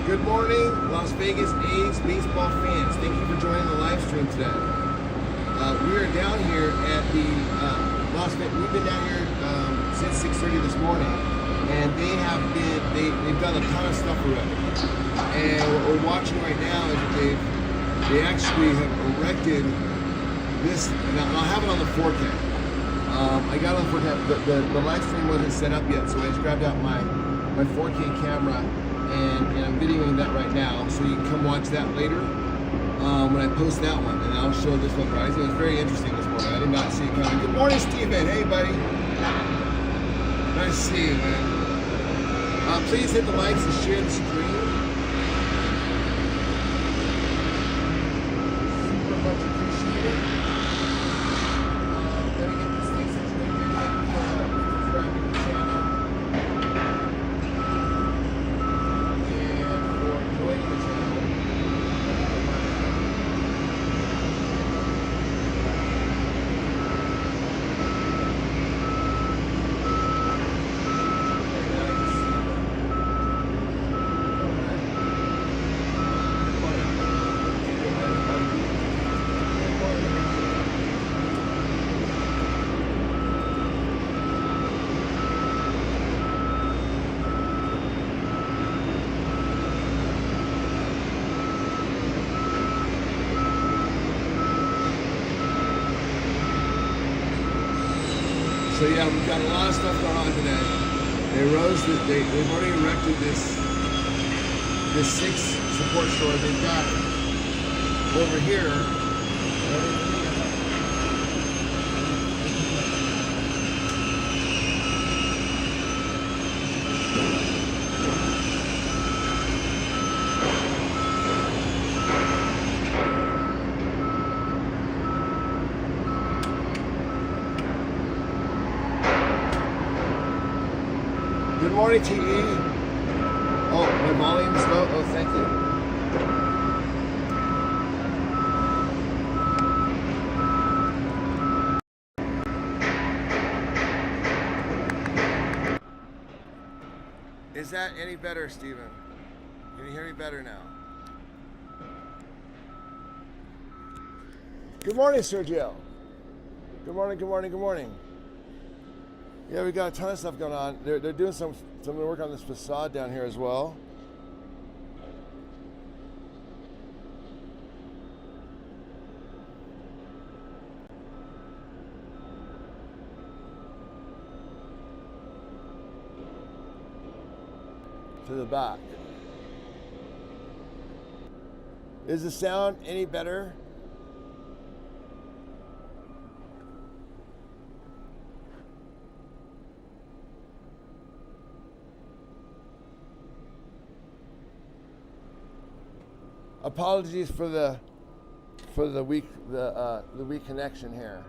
Good morning, Las Vegas A's baseball fans. Thank you for joining the live stream today. We are down here at the Las Vegas. We've been down here since 6:30 this morning, and they've done a ton of stuff already. And what we're watching right now is that they actually have erected this. Now I'll have it on the 4K. I got it on the 4K. The live stream wasn't set up yet, so I just grabbed out my 4K camera. And I'm videoing that right now, so you can come watch that later when I post that one, and I'll show this one. Guys, it was very interesting this morning. I did not see it coming. Good morning, Steven. Hey, buddy. Nice to see you, man. Please hit the likes and share the stream. Super much appreciated. Let me get this thing situated here. Subscribe to the channel. So yeah, we've got a lot of stuff going on today. They've already erected this 6 support store. They've got over here. Good morning, TE. Oh, my volume's low. Oh, thank you. Is that any better, Steven? Can you hear me better now? Good morning, Sergio. Good morning, good morning, good morning. Yeah, we got a ton of stuff going on. They're doing some work on this facade down here as well. To the back. Is the sound any better? Apologies for the weak connection here.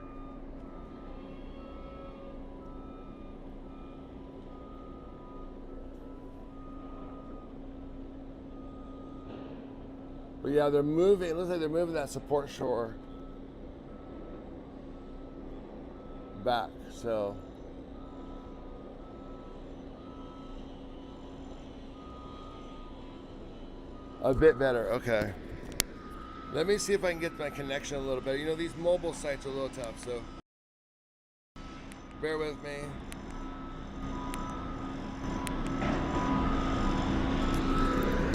But yeah, they're moving. It looks like they're moving that support shore back. So a bit better, okay. Let me see if I can get my connection a little better. You know, these mobile sites are a little tough, so bear with me.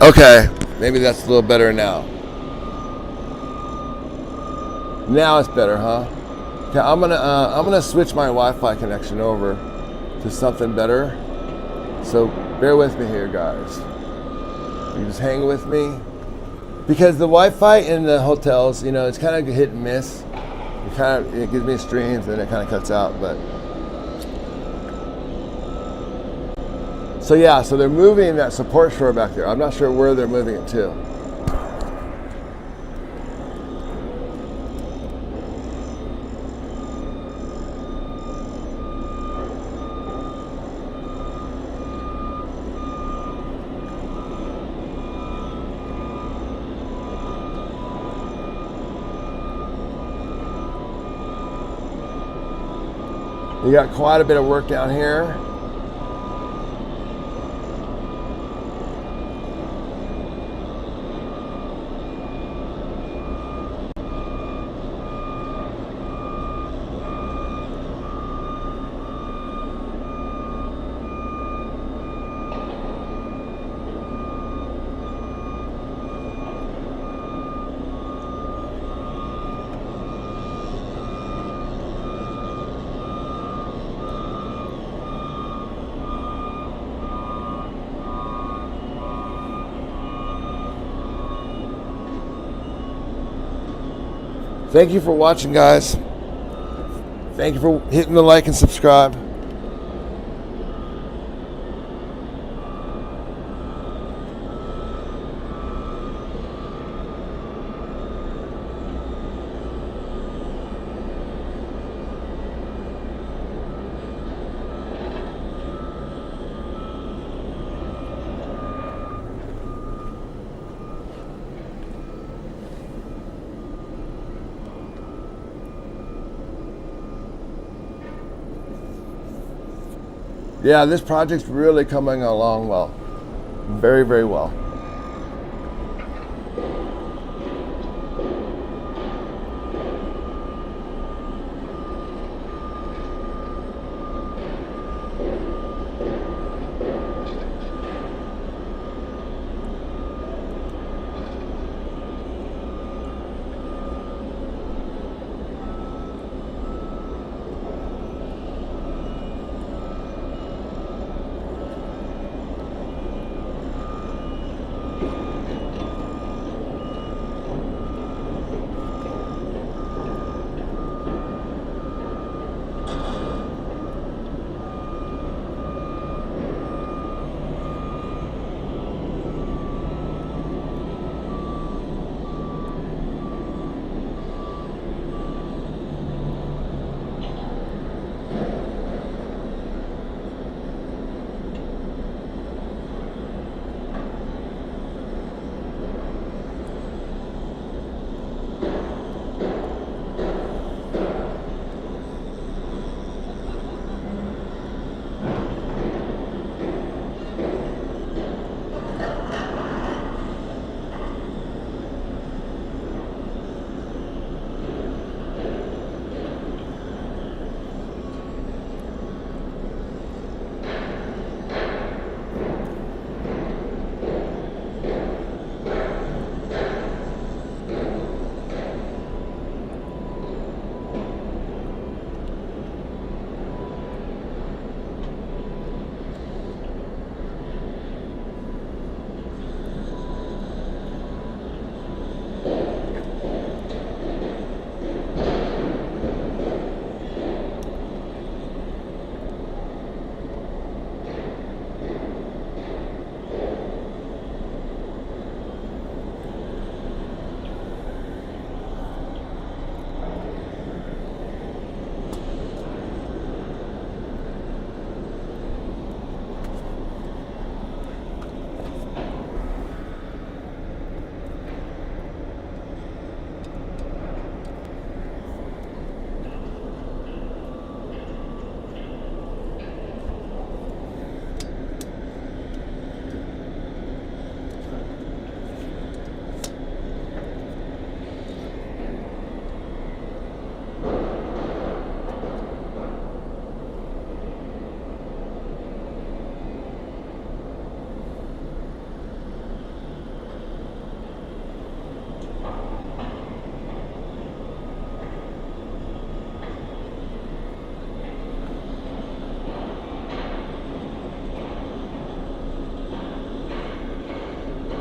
Okay, maybe that's a little better now. Now it's better, huh? Okay, I'm gonna switch my Wi-Fi connection over to something better. So bear with me here, guys. You just hang with me, because the Wi-Fi in the hotels, you know, it's kind of hit and miss. It gives me streams, and it kind of cuts out. But so yeah, so they're moving that support shore back there. I'm not sure where they're moving it to. You got quite a bit of work down here. Thank you for watching, guys. Thank you for hitting the like and subscribe. Yeah, this project's really coming along well. Very, very well.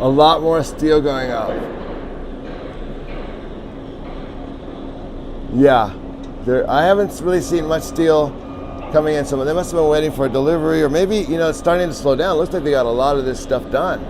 A lot more steel going up. Yeah, I haven't really seen much steel coming in. So they must have been waiting for a delivery, or maybe, it's starting to slow down. Looks like they got a lot of this stuff done.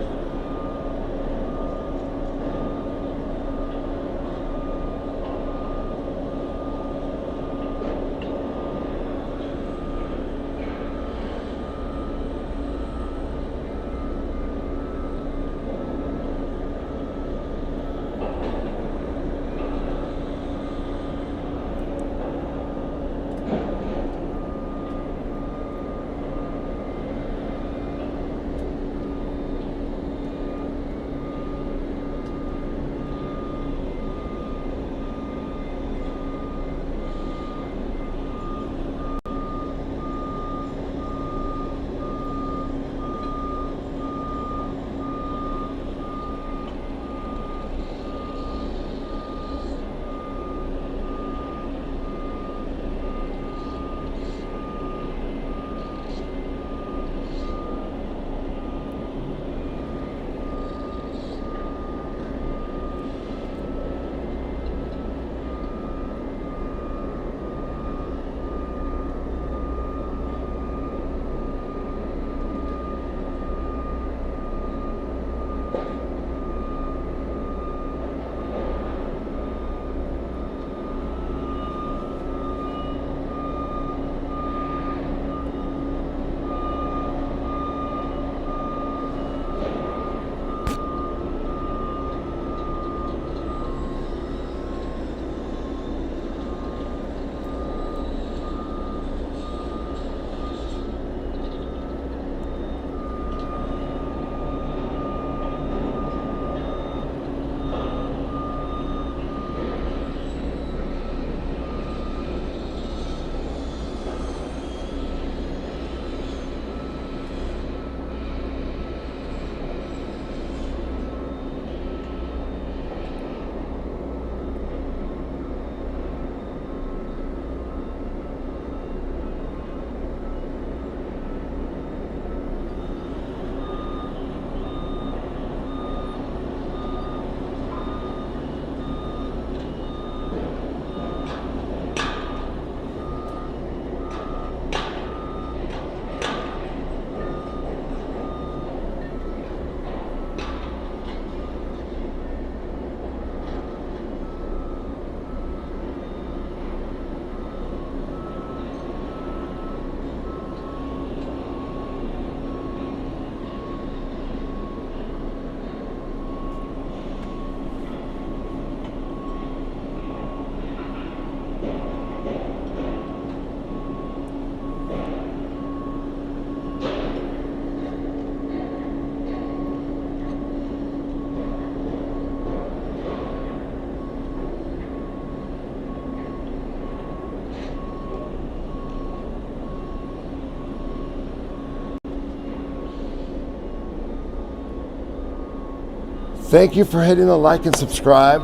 Thank you for hitting the like and subscribe.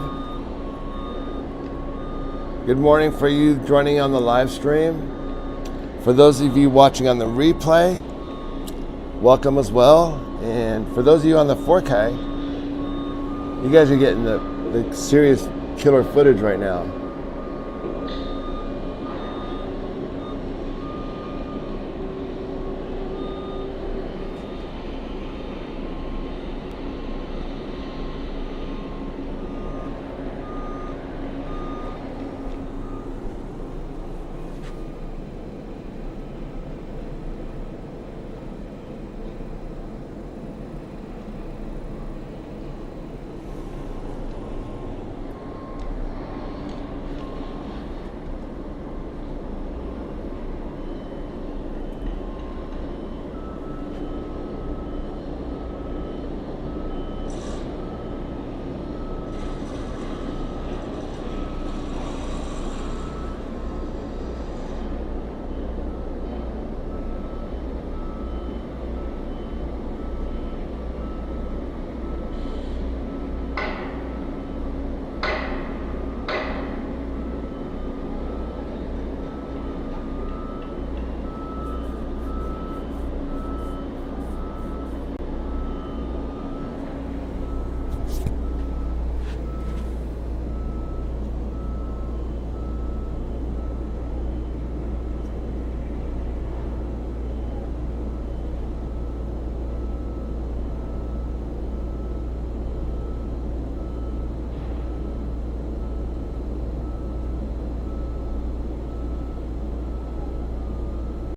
Good morning for you joining on the live stream. For those of you watching on the replay, welcome as well. And for those of you on the 4K, you guys are getting the serious killer footage right now.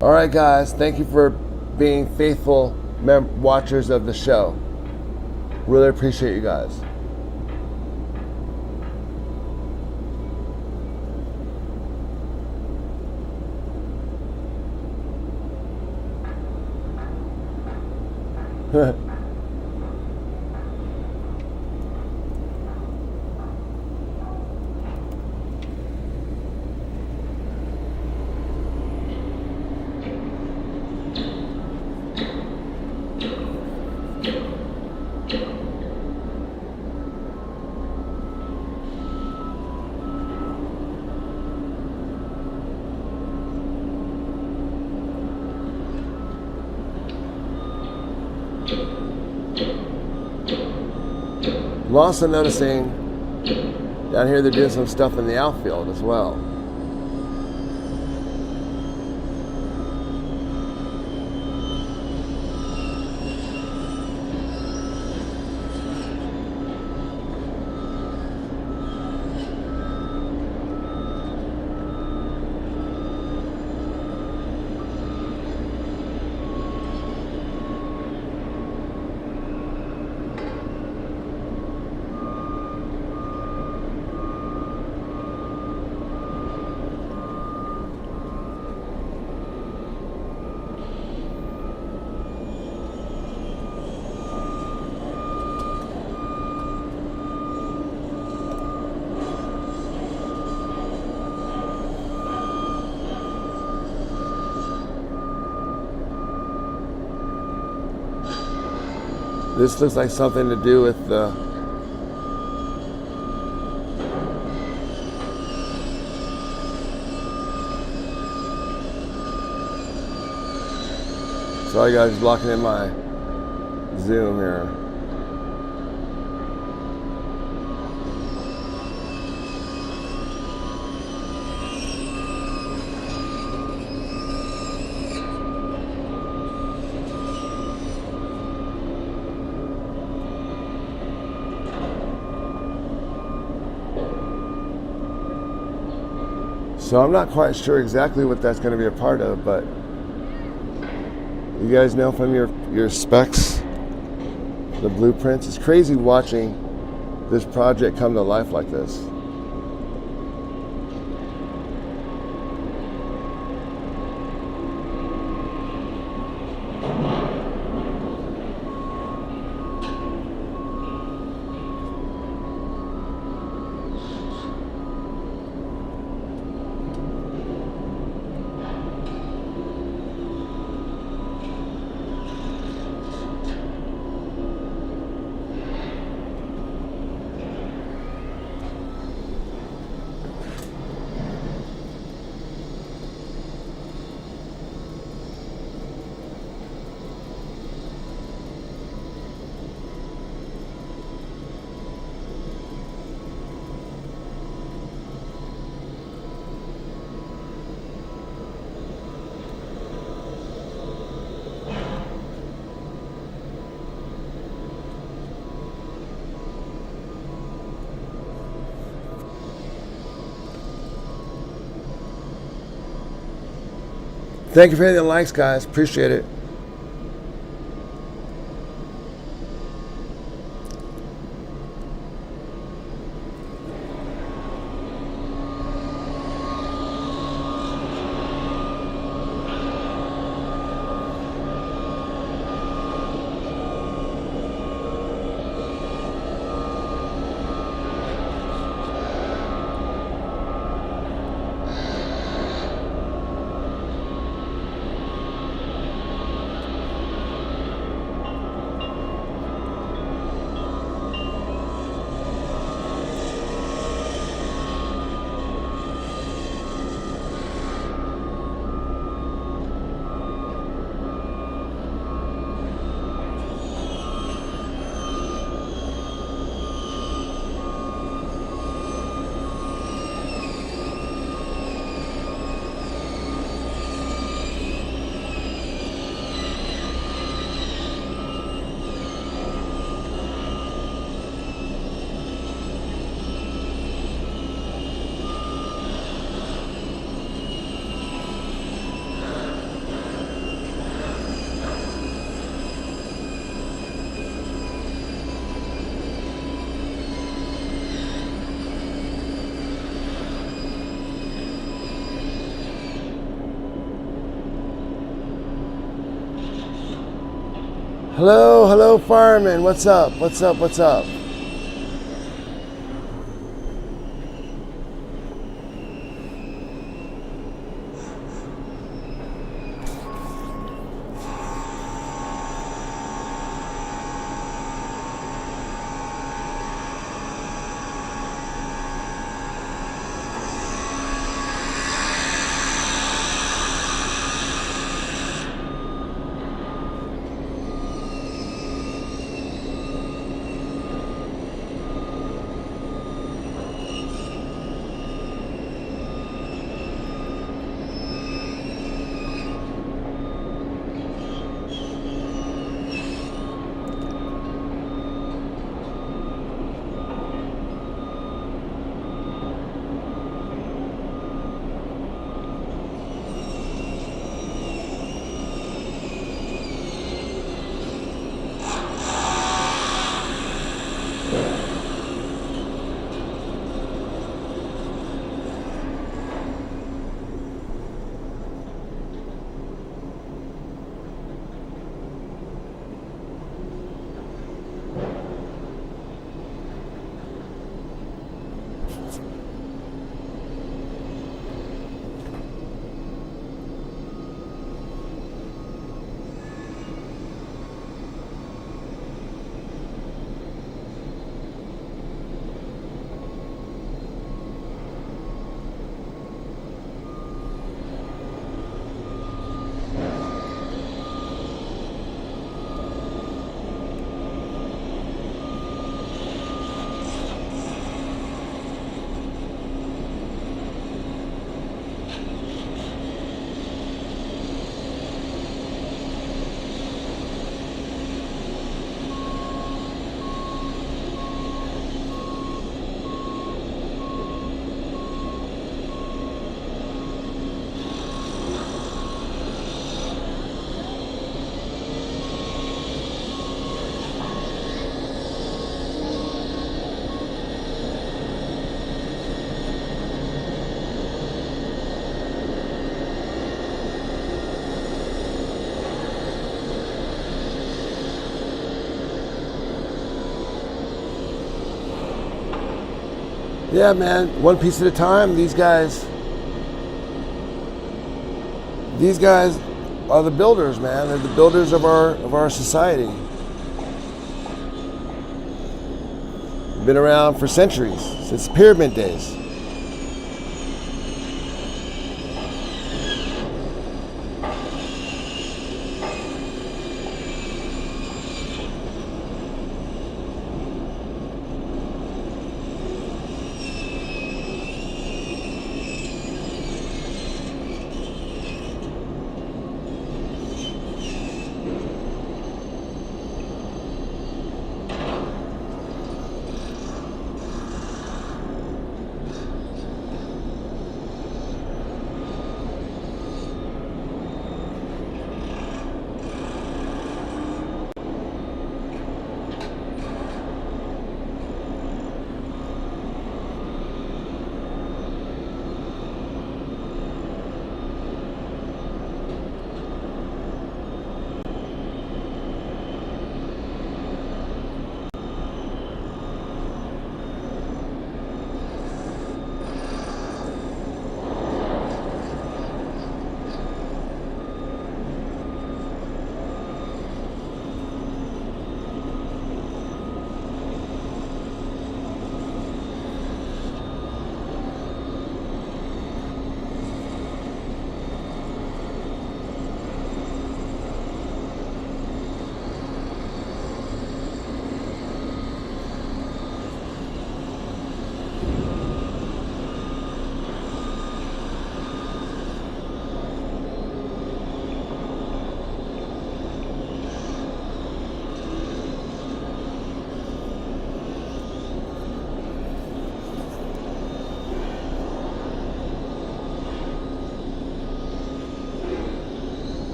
All right, guys, thank you for being faithful watchers of the show. Really appreciate you guys. I'm also noticing down here they're doing some stuff in the outfield as well. This looks like something to do with the sorry guys, blocking in my Zoom here. So I'm not quite sure exactly what that's going to be a part of, but you guys know from your specs, the blueprints. It's crazy watching this project come to life like this. Thank you for hitting the likes, guys. Appreciate it. Hello, fireman. What's up? Yeah, man, one piece at a time. These guys are the builders, man. They're the builders of our society. Been around for centuries, since pyramid days.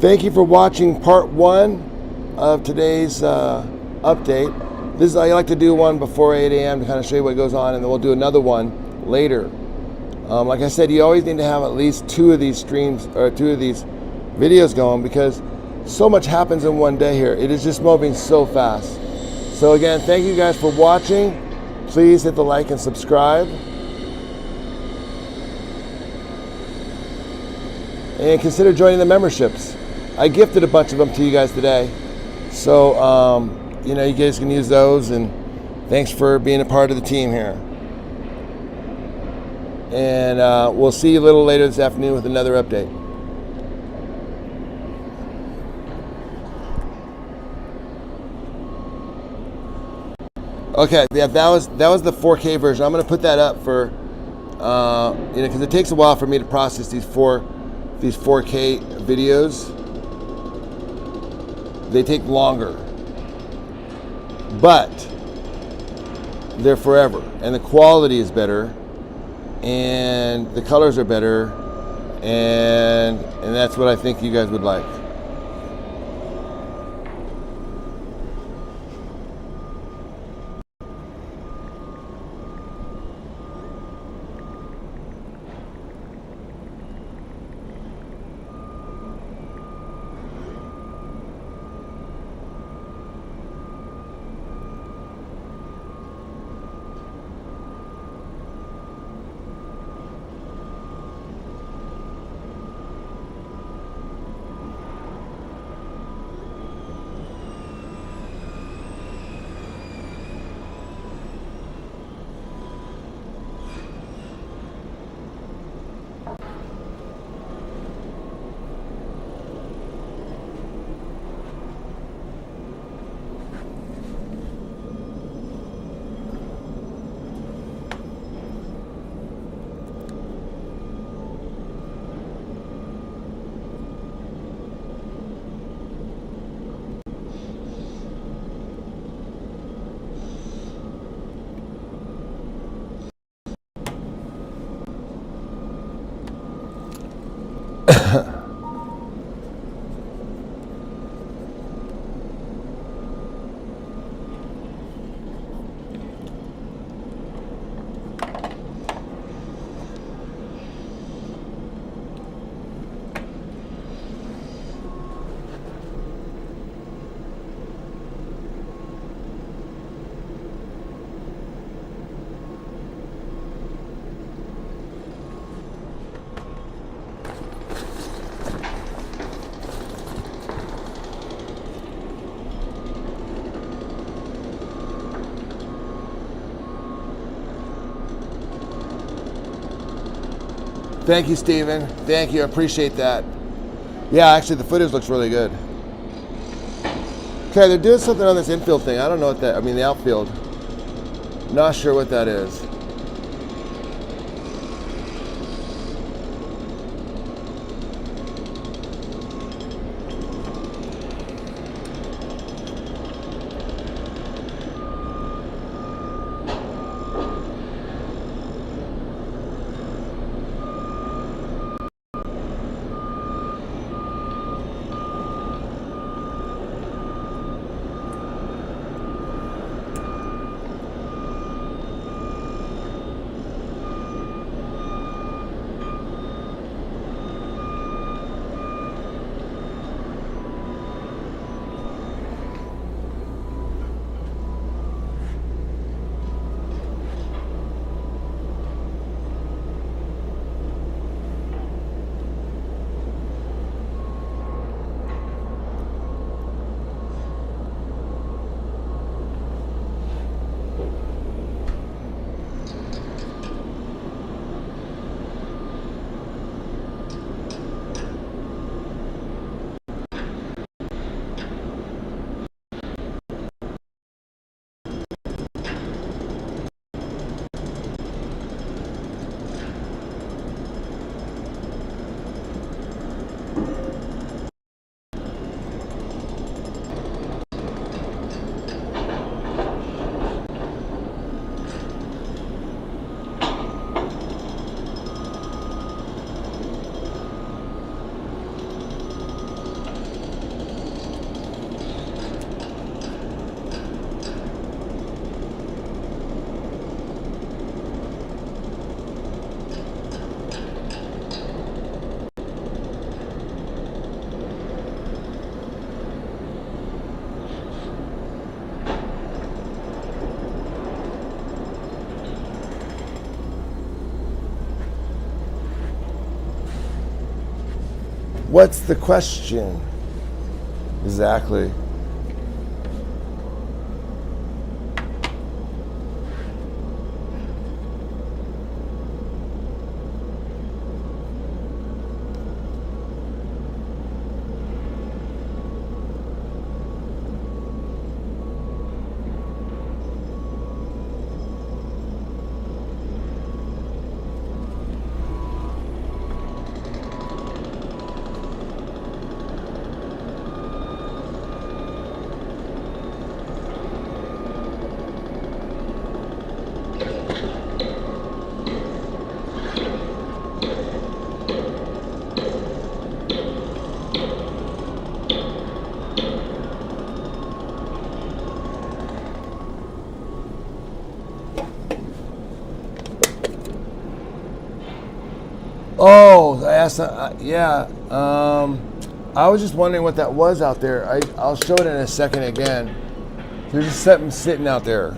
Thank you for watching part 1 of today's update. This is, I like to do one before 8 a.m. to kind of show you what goes on, and then we'll do another one later. Like I said, you always need to have at least 2 of these streams or 2 of these videos going, because so much happens in one day here. It is just moving so fast. So again, thank you guys for watching. Please hit the like and subscribe. And consider joining the memberships. I gifted a bunch of them to you guys today. So, you know, you guys can use those, and thanks for being a part of the team here. And we'll see you a little later this afternoon with another update. Okay, yeah, that was the 4K version. I'm gonna put that up for, you know, because it takes a while for me to process these 4K videos. They take longer, but they're forever, and the quality is better, and the colors are better, and that's what I think you guys would like. Thank you, Steven. Thank you. I appreciate that. Yeah, actually, the footage looks really good. Okay, they're doing something on this infield thing. I don't know what that, I mean, the outfield. Not sure what that is. What's the question? Exactly. Oh, I asked. Yeah. I was just wondering what that was out there. I'll show it in a second again. There's just something sitting out there.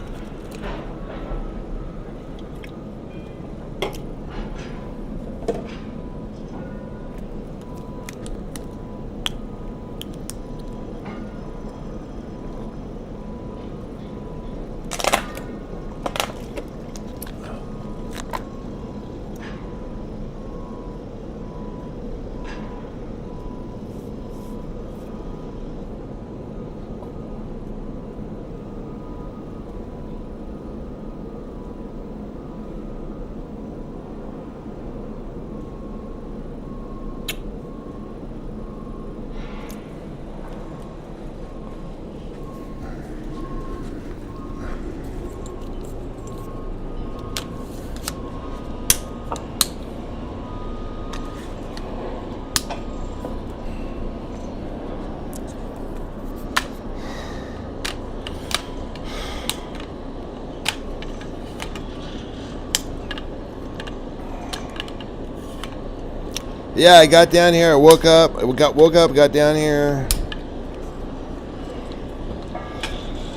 Yeah, I got down here. I woke up, got down here,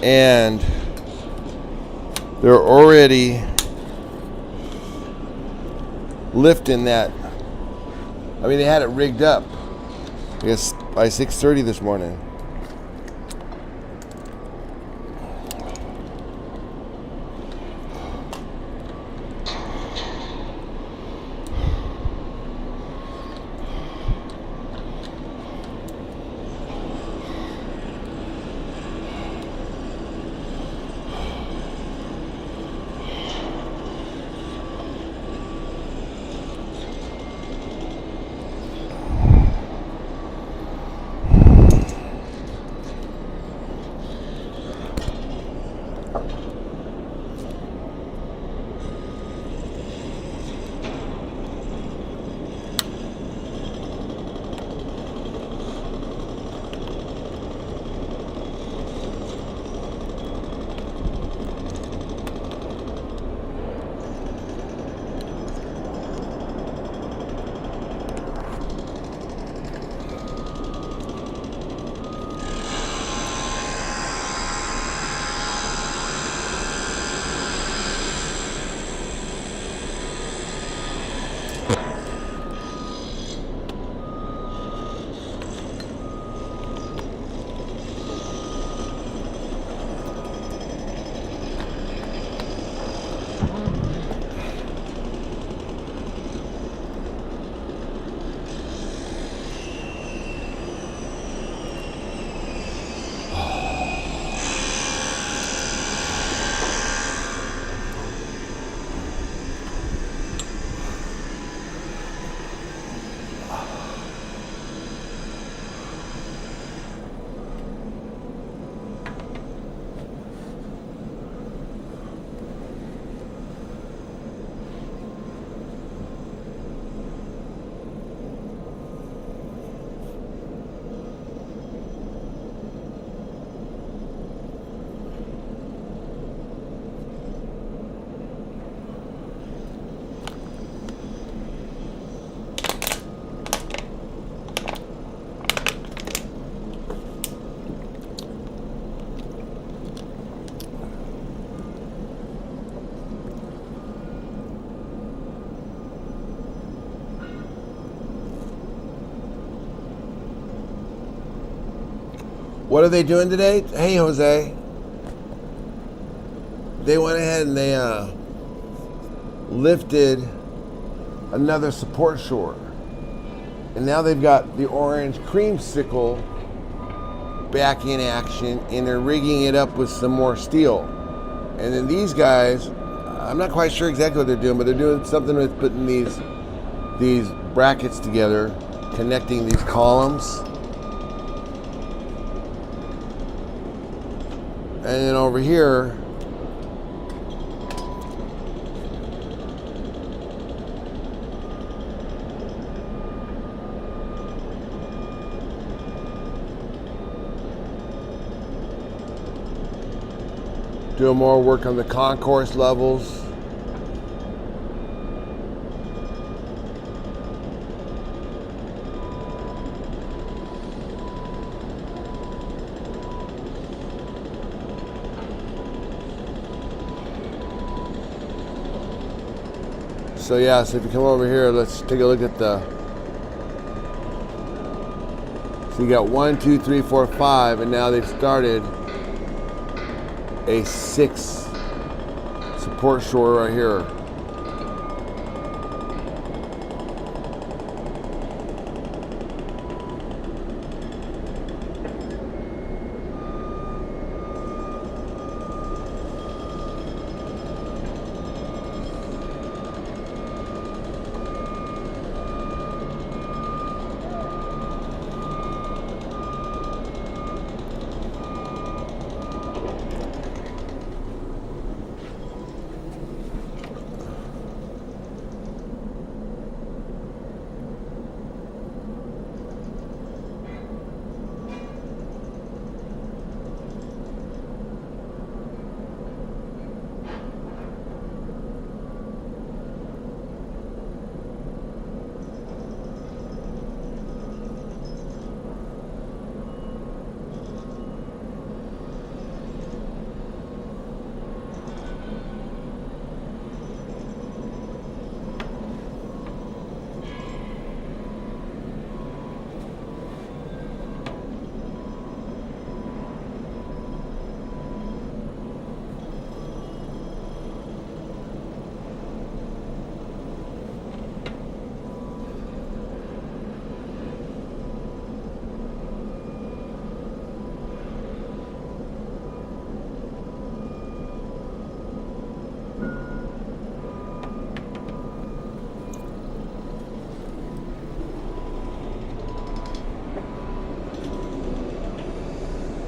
and they're already lifting that. I mean, they had it rigged up. I guess by 6:30 this morning. What are they doing today? Hey, Jose. They went ahead and they lifted another support shore. And now they've got the orange creamsicle back in action, and they're rigging it up with some more steel. And then these guys, I'm not quite sure exactly what they're doing, but they're doing something with putting these brackets together, connecting these columns. And then over here, doing more work on the concourse levels. So yeah, so if you come over here, let's take a look at the, so you got 1, 2, 3, 4, 5, and now they've started a 6 support shore right here.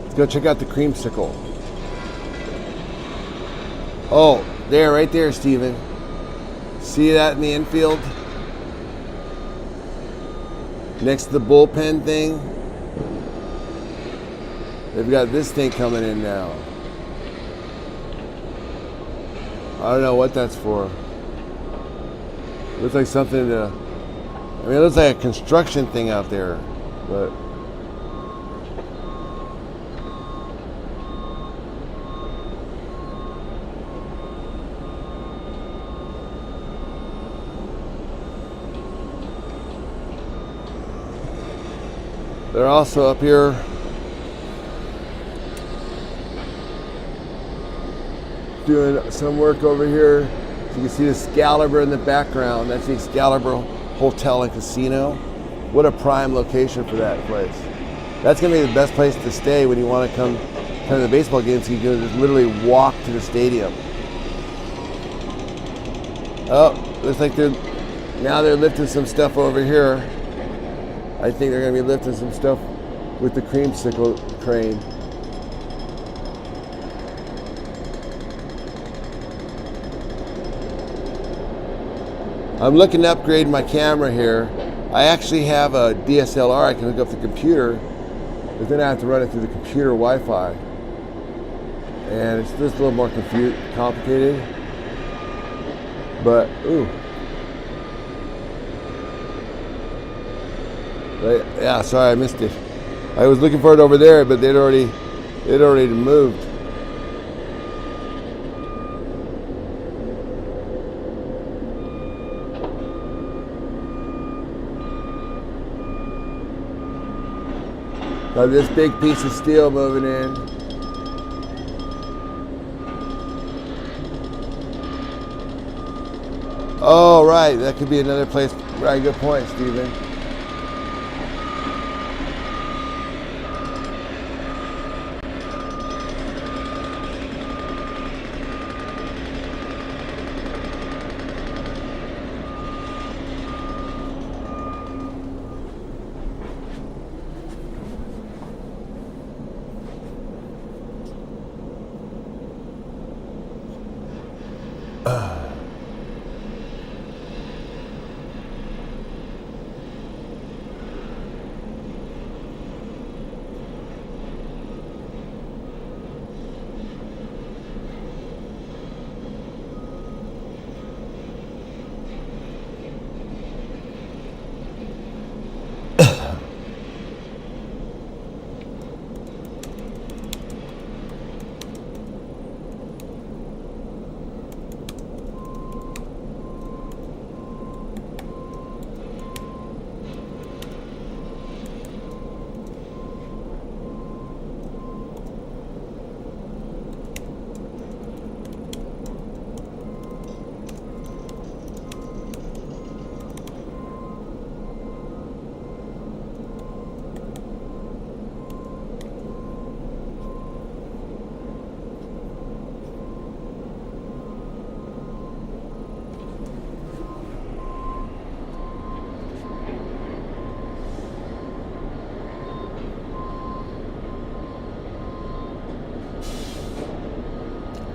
Let's go check out the creamsicle. Oh, there, right there, Steven. See that in the infield? Next to the bullpen thing. They've got this thing coming in now. I don't know what that's for. Looks like something to, I mean, it looks like a construction thing out there, but they're also up here doing some work over here. So you can see the Excalibur in the background. That's the Excalibur Hotel and Casino. What a prime location for that place. That's gonna be the best place to stay when you want to come to the baseball games. So you can just literally walk to the stadium. Oh, looks like they're lifting some stuff over here. I think they're gonna be lifting some stuff with the creamsicle crane. I'm looking to upgrade my camera here. I actually have a DSLR I can hook up the computer, but then I have to run it through the computer Wi-Fi. And it's just a little more complicated. But, ooh. Right, yeah, sorry I missed it. I was looking for it over there, but they'd already moved. of this big piece of steel moving in. Oh, right. That could be another place. Right, good point, Stephen.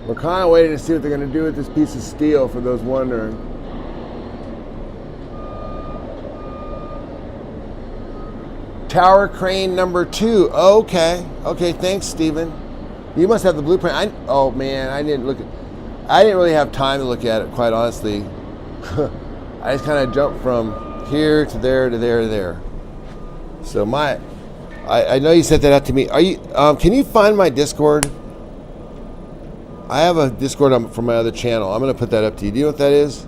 We're kind of waiting to see what they're going to do with this piece of steel, for those wondering. Tower crane number 2. Okay. Okay, thanks, Stephen. You must have the blueprint. Oh, man, I didn't really have time to look at it, quite honestly. I just kind of jumped from here to there to there to there. So I know you sent that out to me. Can you find my Discord? I have a Discord from my other channel. I'm going to put that up to you. Do you know what that is?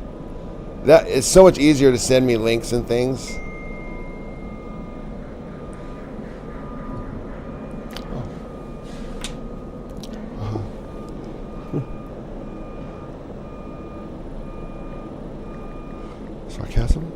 That it's so much easier to send me links and things. Sarcasm?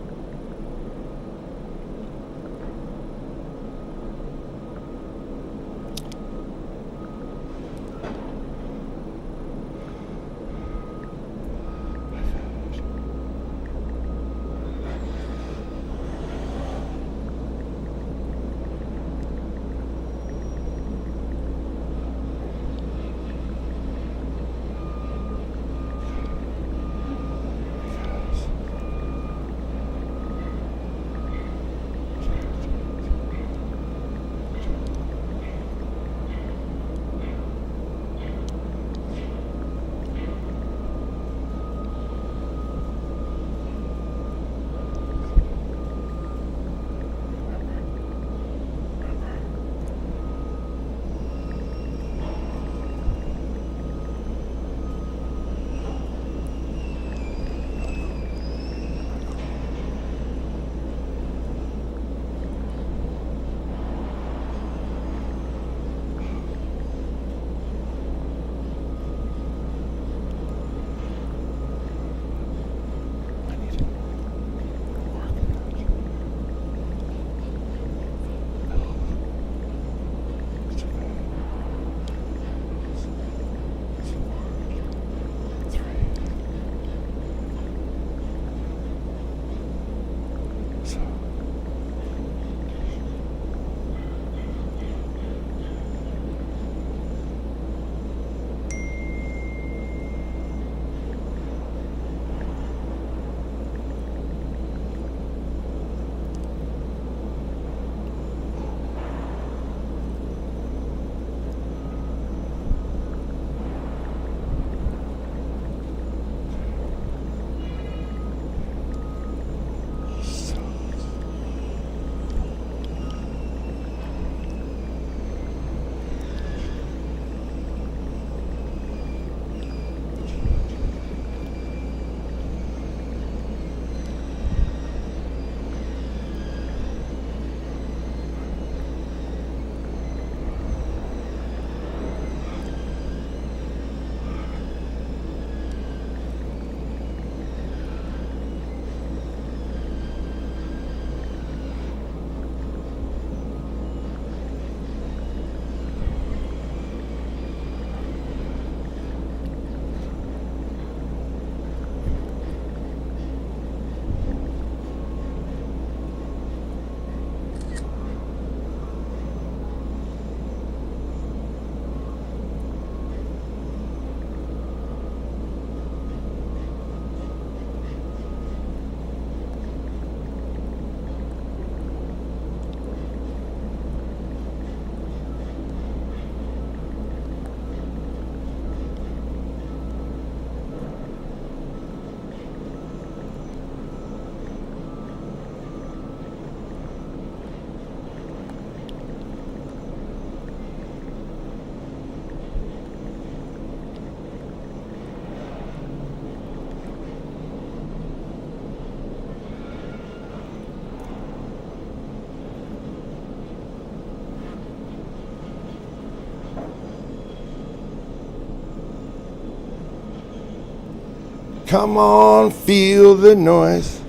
Come on, feel the noise.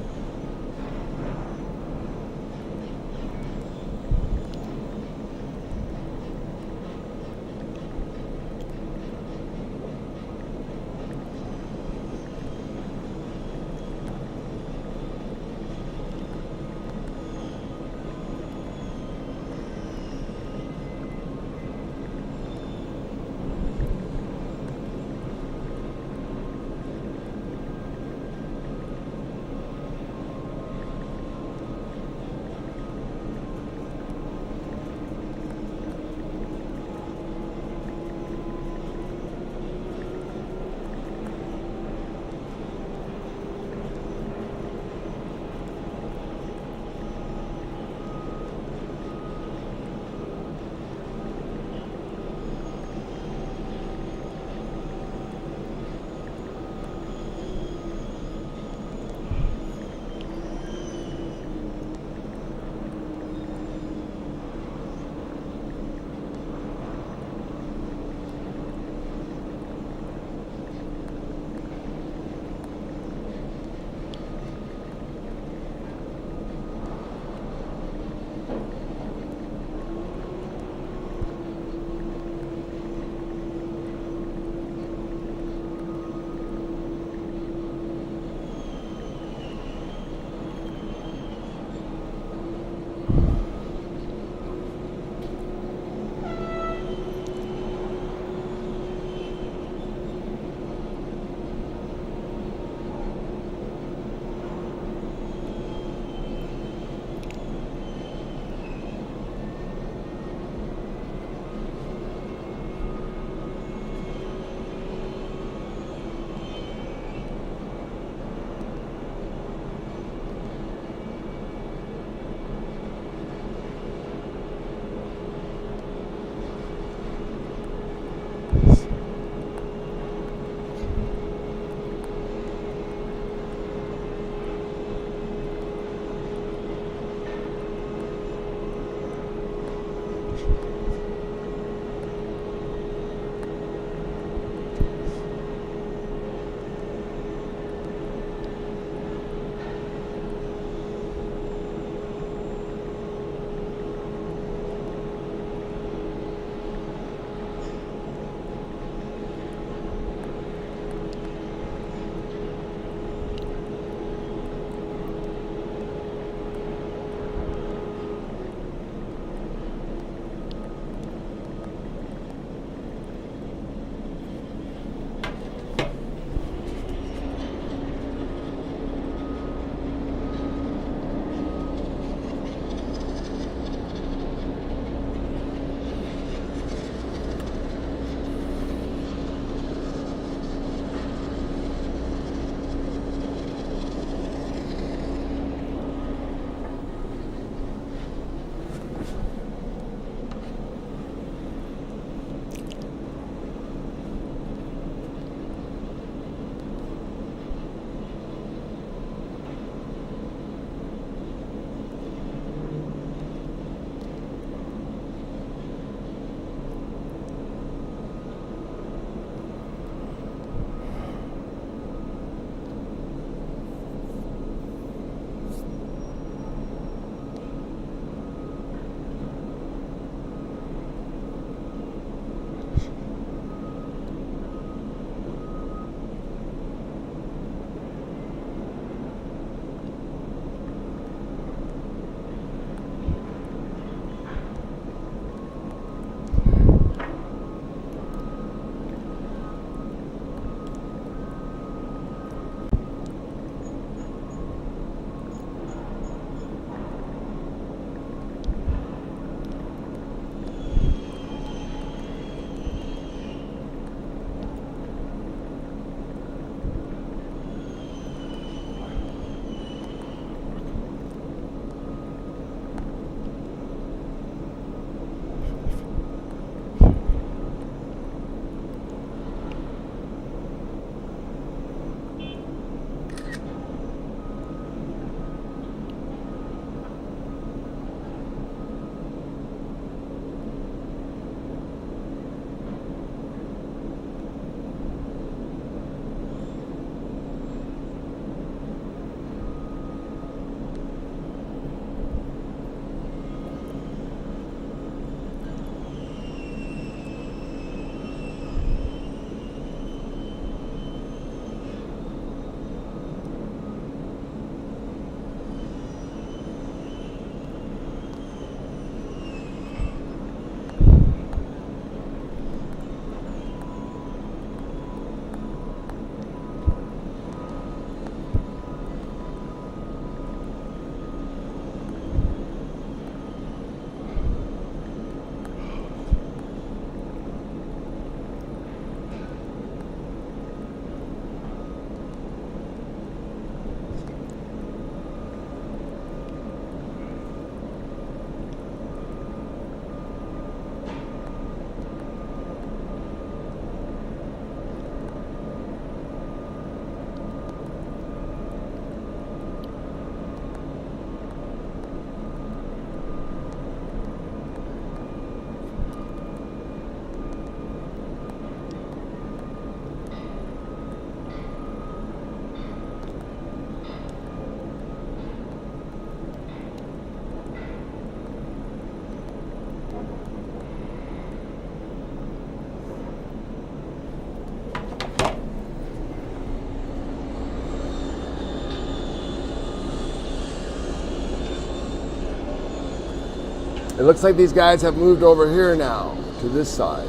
It looks like these guys have moved over here now to this side.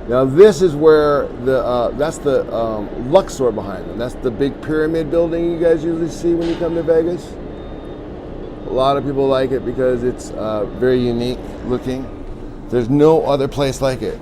Now this is where that's the Luxor behind them. That's the big pyramid building you guys usually see when you come to Vegas. A lot of people like it because it's very unique looking. There's no other place like it.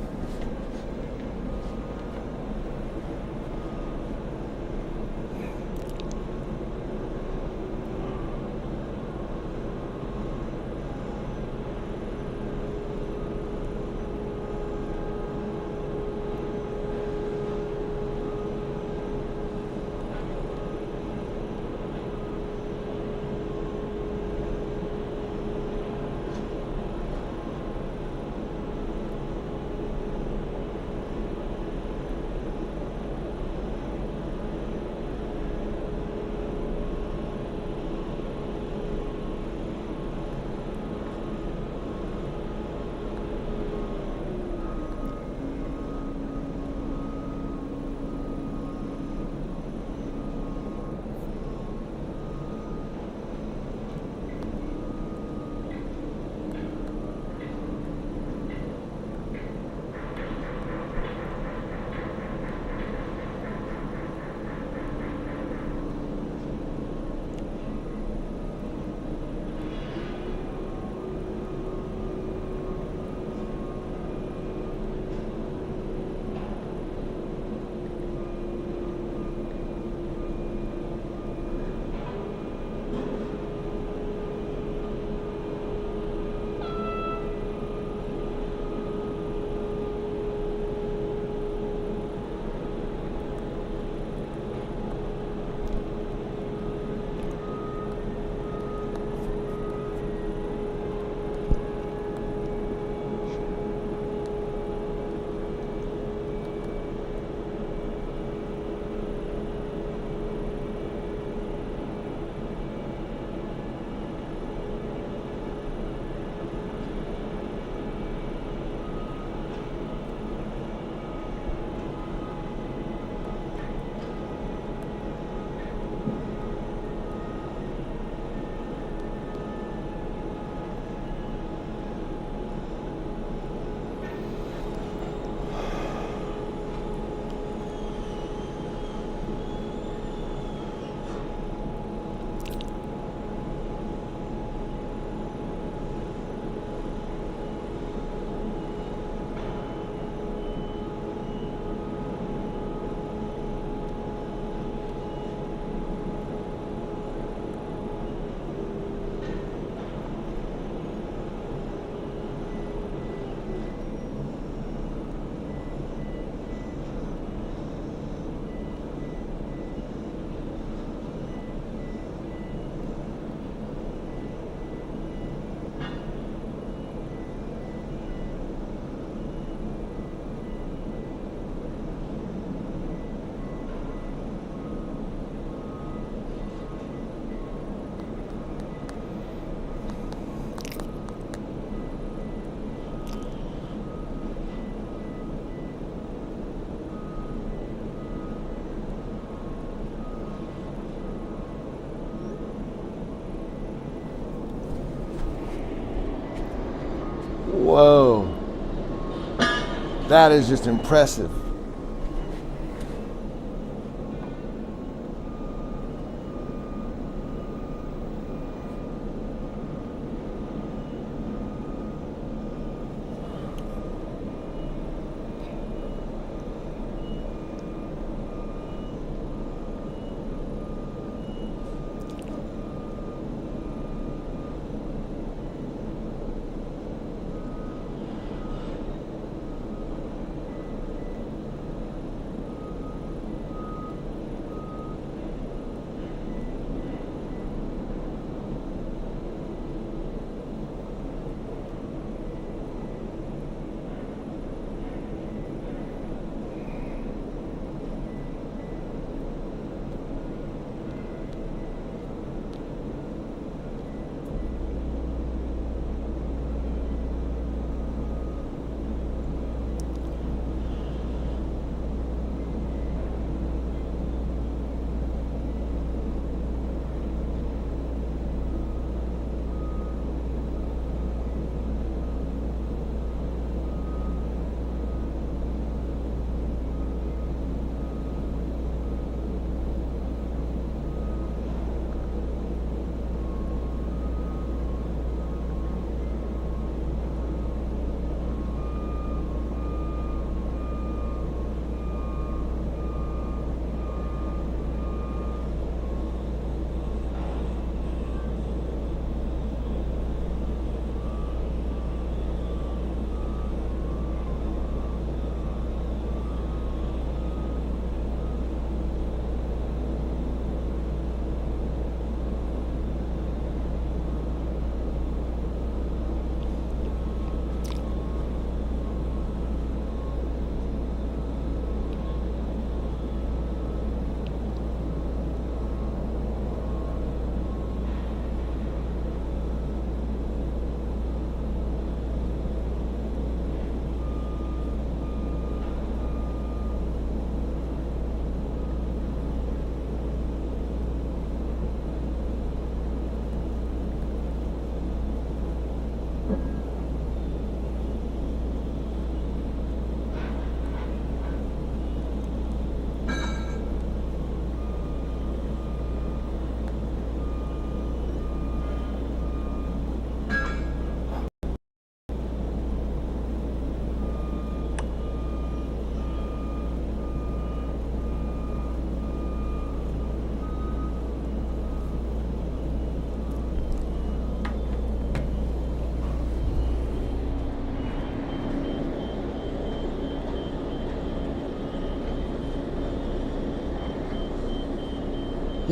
Whoa. That is just impressive.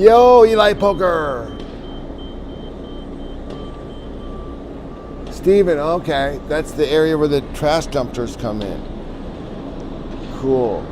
Yo, Eli Poker. Steven, okay. That's the area where the trash dumpsters come in. Cool.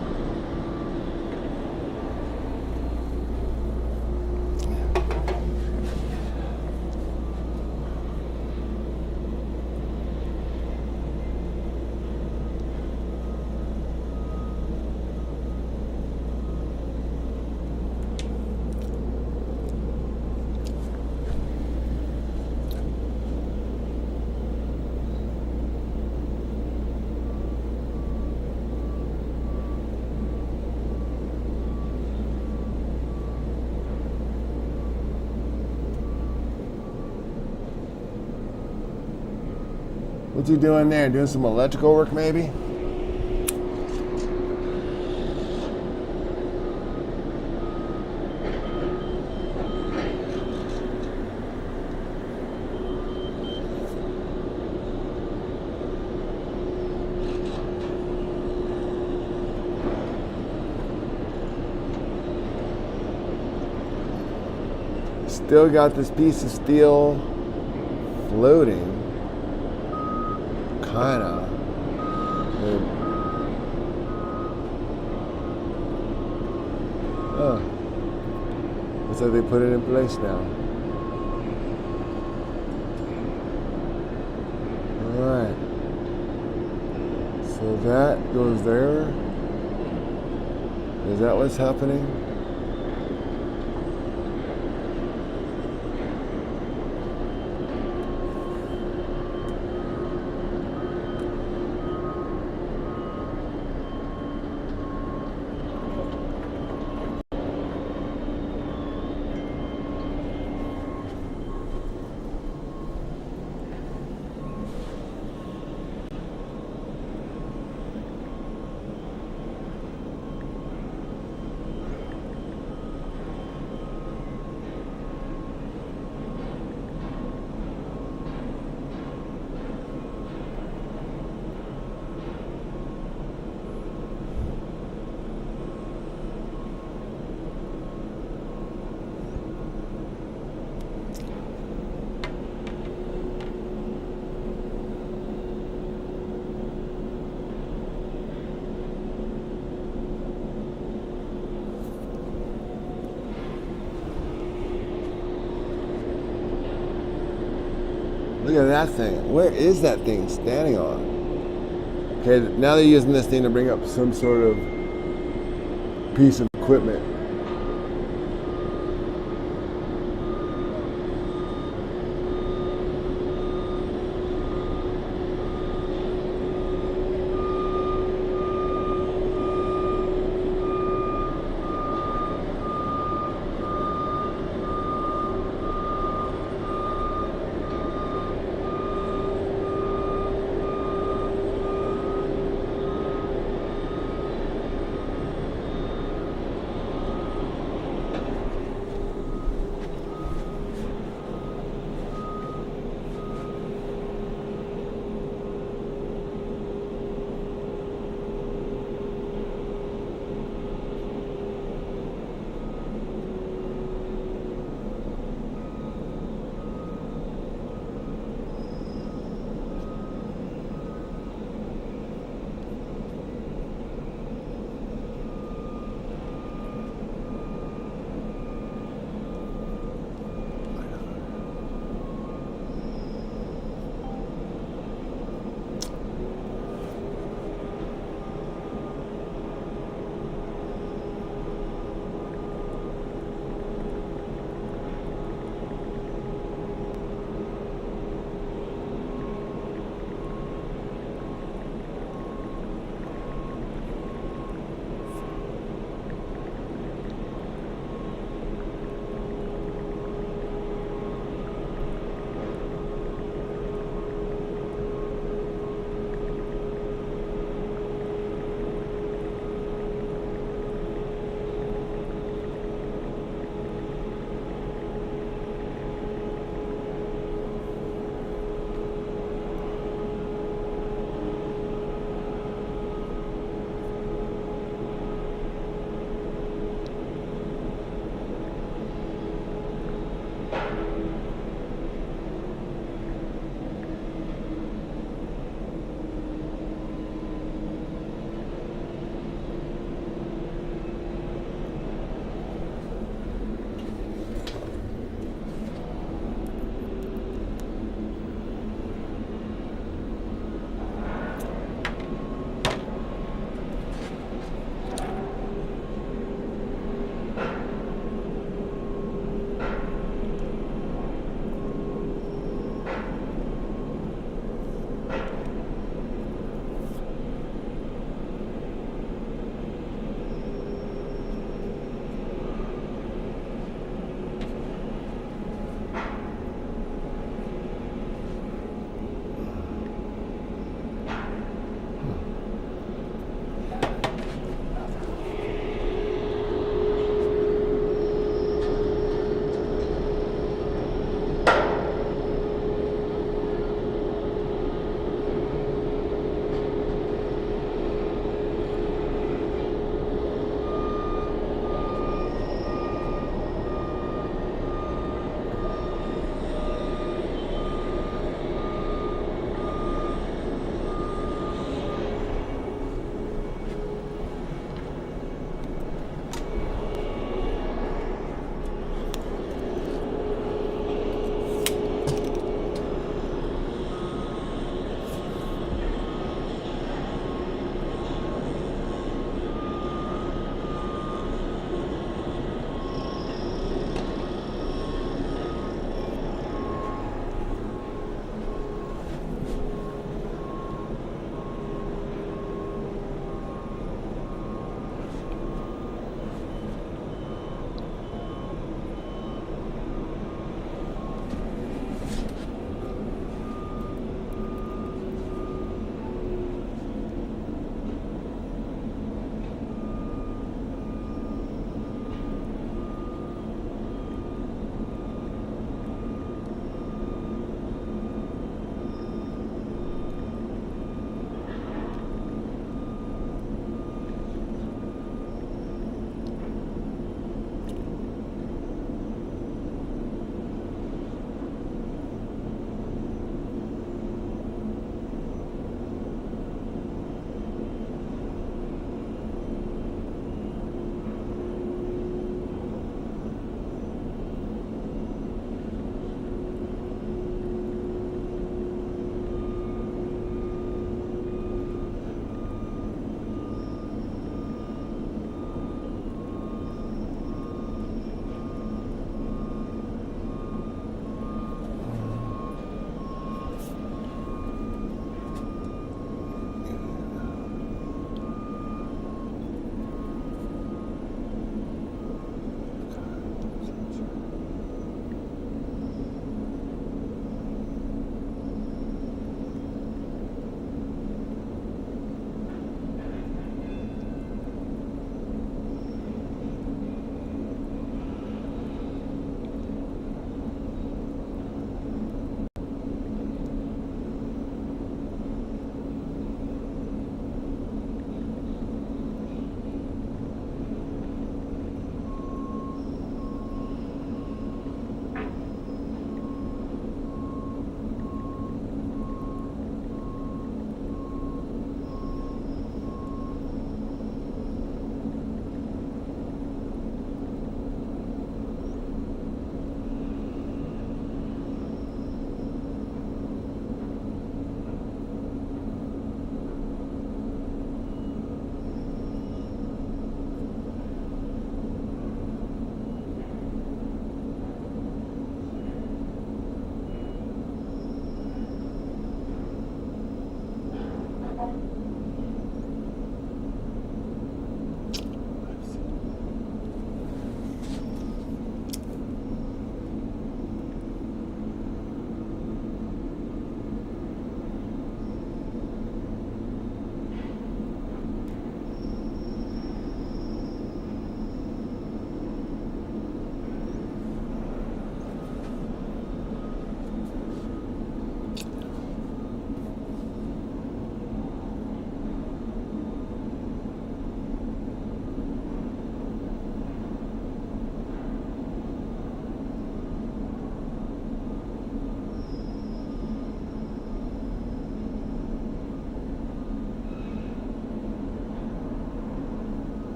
What you doing there? Doing some electrical work maybe? Still got this piece of steel floating. Kinda. Oh. Looks like they put it in place now. Alright. So that goes there. Is that what's happening? Look at that thing. Where is that thing standing on? Okay, now they're using this thing to bring up some sort of piece of equipment.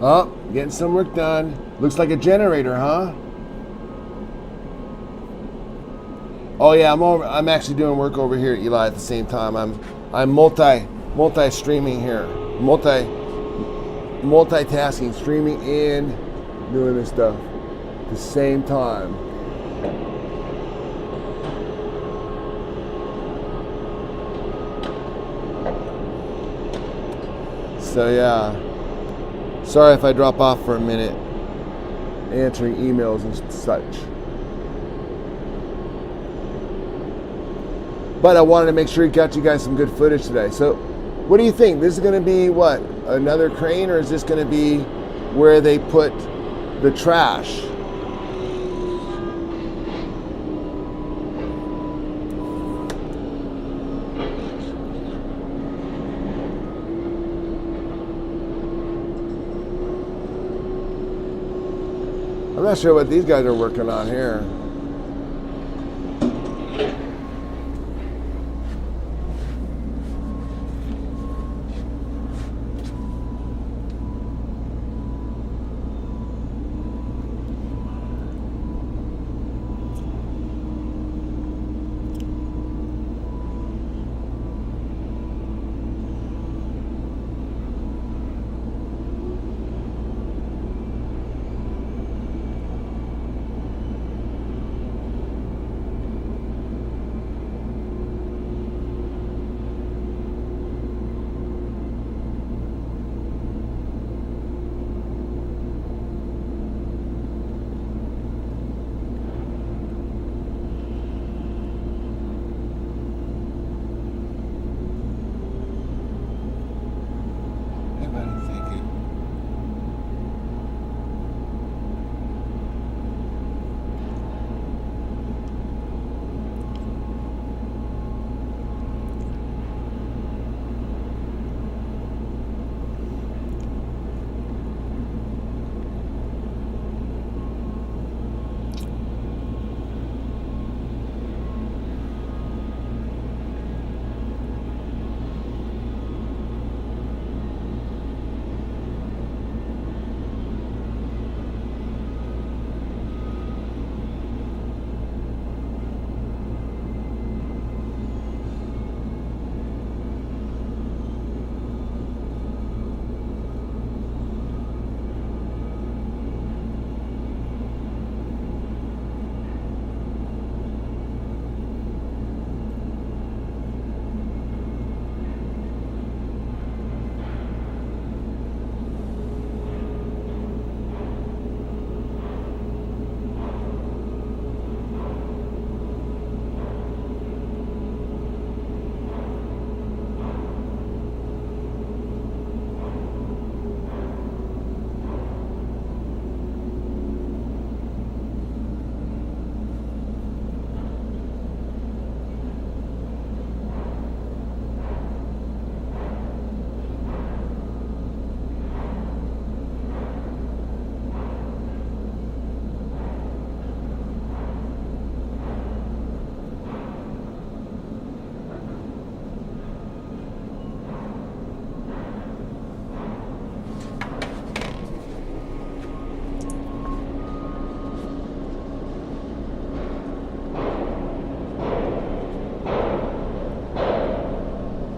Oh, getting some work done. Looks like a generator, huh? Oh yeah, I'm actually doing work over here, Eli, at the same time. I'm multi streaming here. Multitasking, streaming and doing this stuff at the same time. So yeah. Sorry if I drop off for a minute answering emails and such. But I wanted to make sure we got you guys some good footage today. So what do you think? This is going to be what? Another crane, or is this going to be where they put the trash? I'm not sure what these guys are working on here.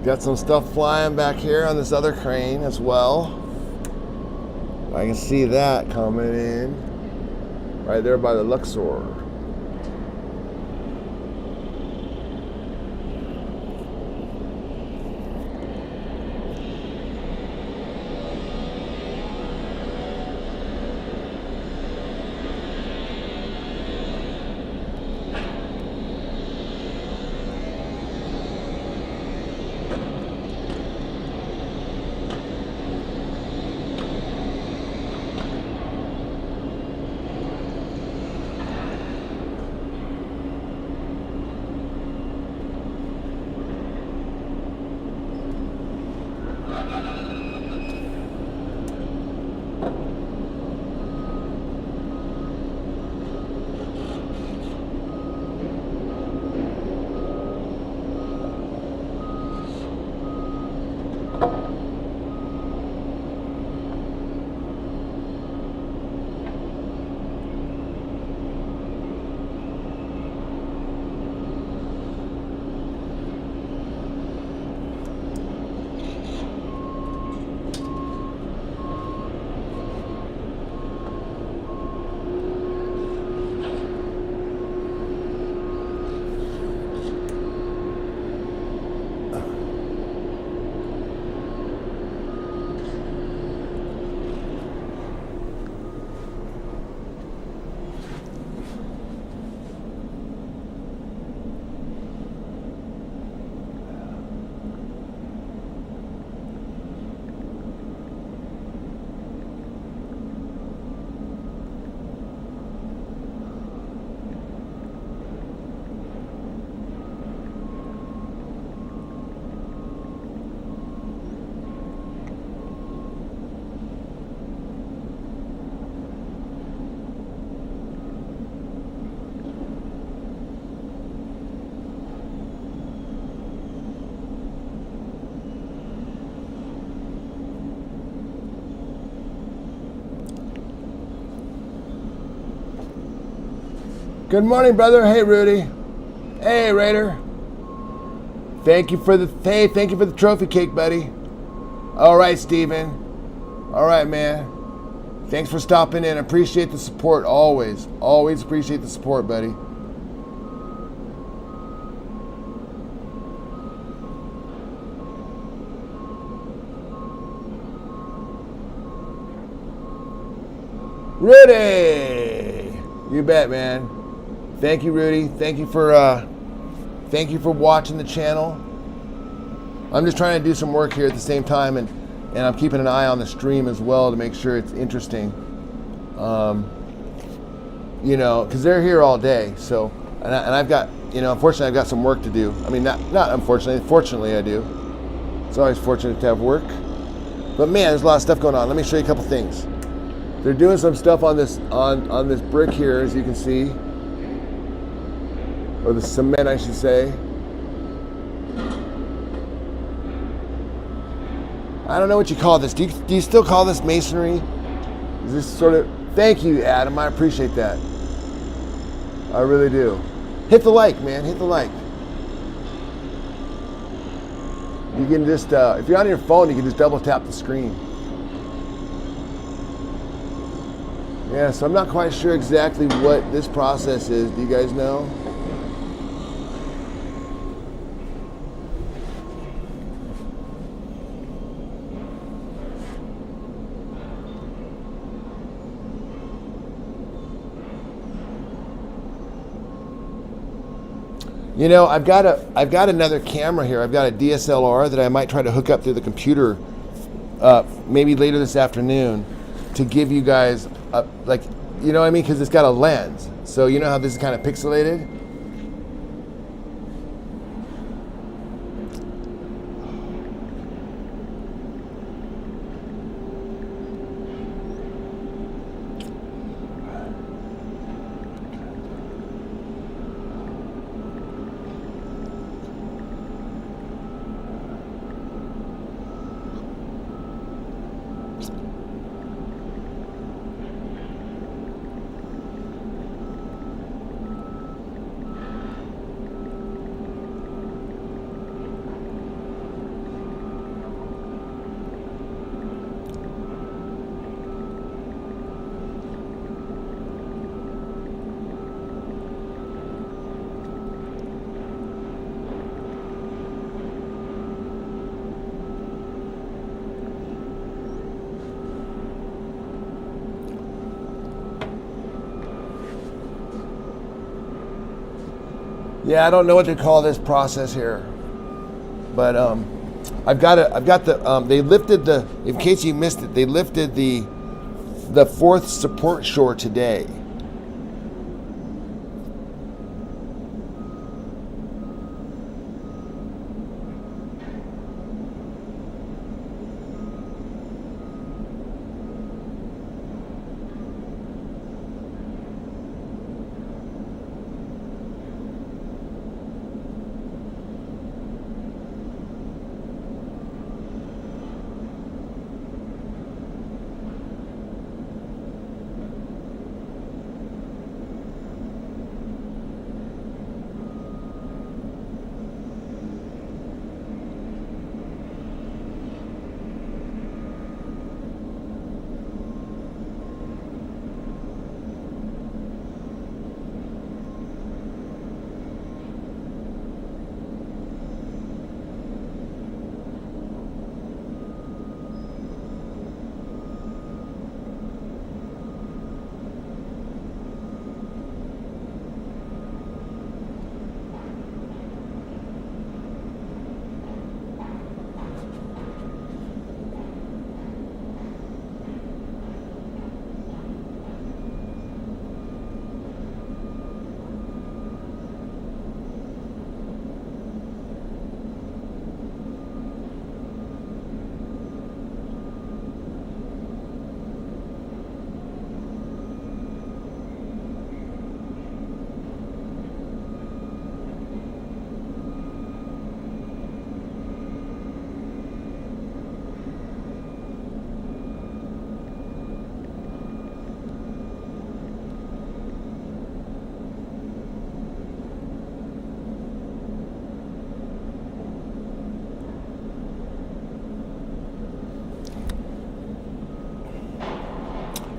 Got some stuff flying back here on this other crane as well. I can see that coming in right there by the Luxor. Good morning, brother. Hey, Rudy. Hey, Raider. Thank you for the trophy cake, buddy. All right, Steven. All right, man. Thanks for stopping in. Appreciate the support always. Always appreciate the support, buddy. Rudy! You bet, man. Thank you, Rudy. Thank you for watching the channel. I'm just trying to do some work here at the same time, and I'm keeping an eye on the stream as well to make sure it's interesting. You know, because they're here all day. So, and I've got, you know, unfortunately, I've got some work to do. I mean, not unfortunately. Fortunately, I do. It's always fortunate to have work. But man, there's a lot of stuff going on. Let me show you a couple things. They're doing some stuff on this on this brick here, as you can see, or the cement, I should say. I don't know what you call this. Do you still call this masonry? Is this sort of? Thank you, Adam. I appreciate that. I really do. Hit the like, man. Hit the like. You can just, if you're on your phone, you can just double tap the screen. Yeah, so I'm not quite sure exactly what this process is. Do you guys know? You know, I've got another camera here. I've got a DSLR that I might try to hook up through the computer, maybe later this afternoon, to give you guys like, you know what I mean? Because it's got a lens. So you know how this is kind of pixelated? Yeah, I don't know what to call this process here, but I've got the they lifted the, in case you missed it, they lifted the fourth support shore today.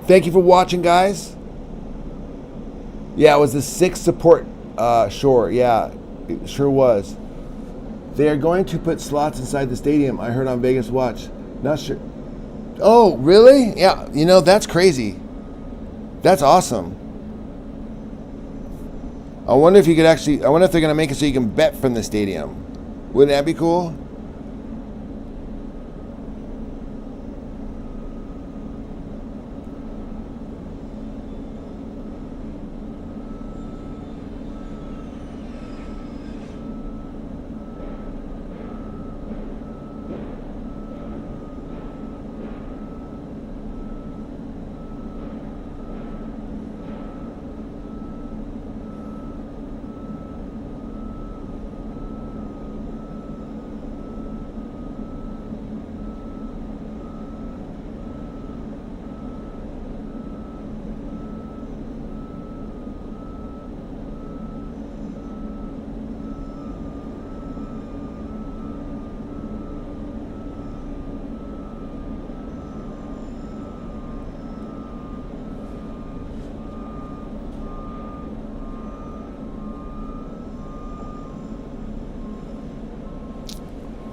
Thank you for watching, guys. Yeah, it was the 6th support shore. Yeah, it sure was. They are going to put slots inside the stadium. I heard on Vegas Watch. Not sure. Oh, really? Yeah, you know, that's crazy. That's awesome. I wonder if you could actually, I wonder if they're going to make it so you can bet from the stadium. Wouldn't that be cool?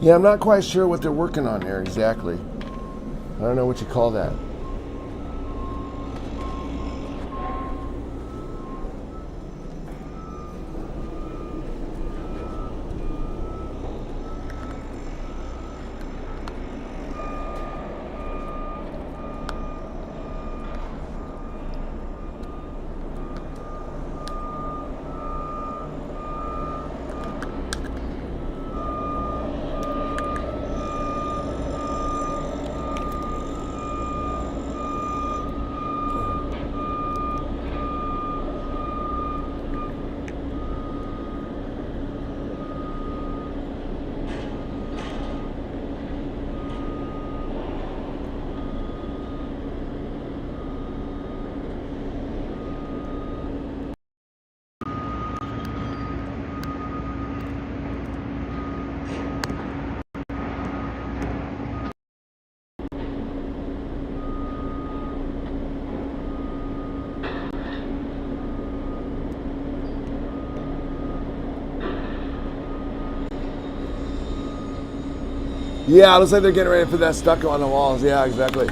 Yeah, I'm not quite sure what they're working on there exactly. I don't know what you call that. Yeah, it looks like they're getting ready to put that stucco on the walls. Yeah, exactly.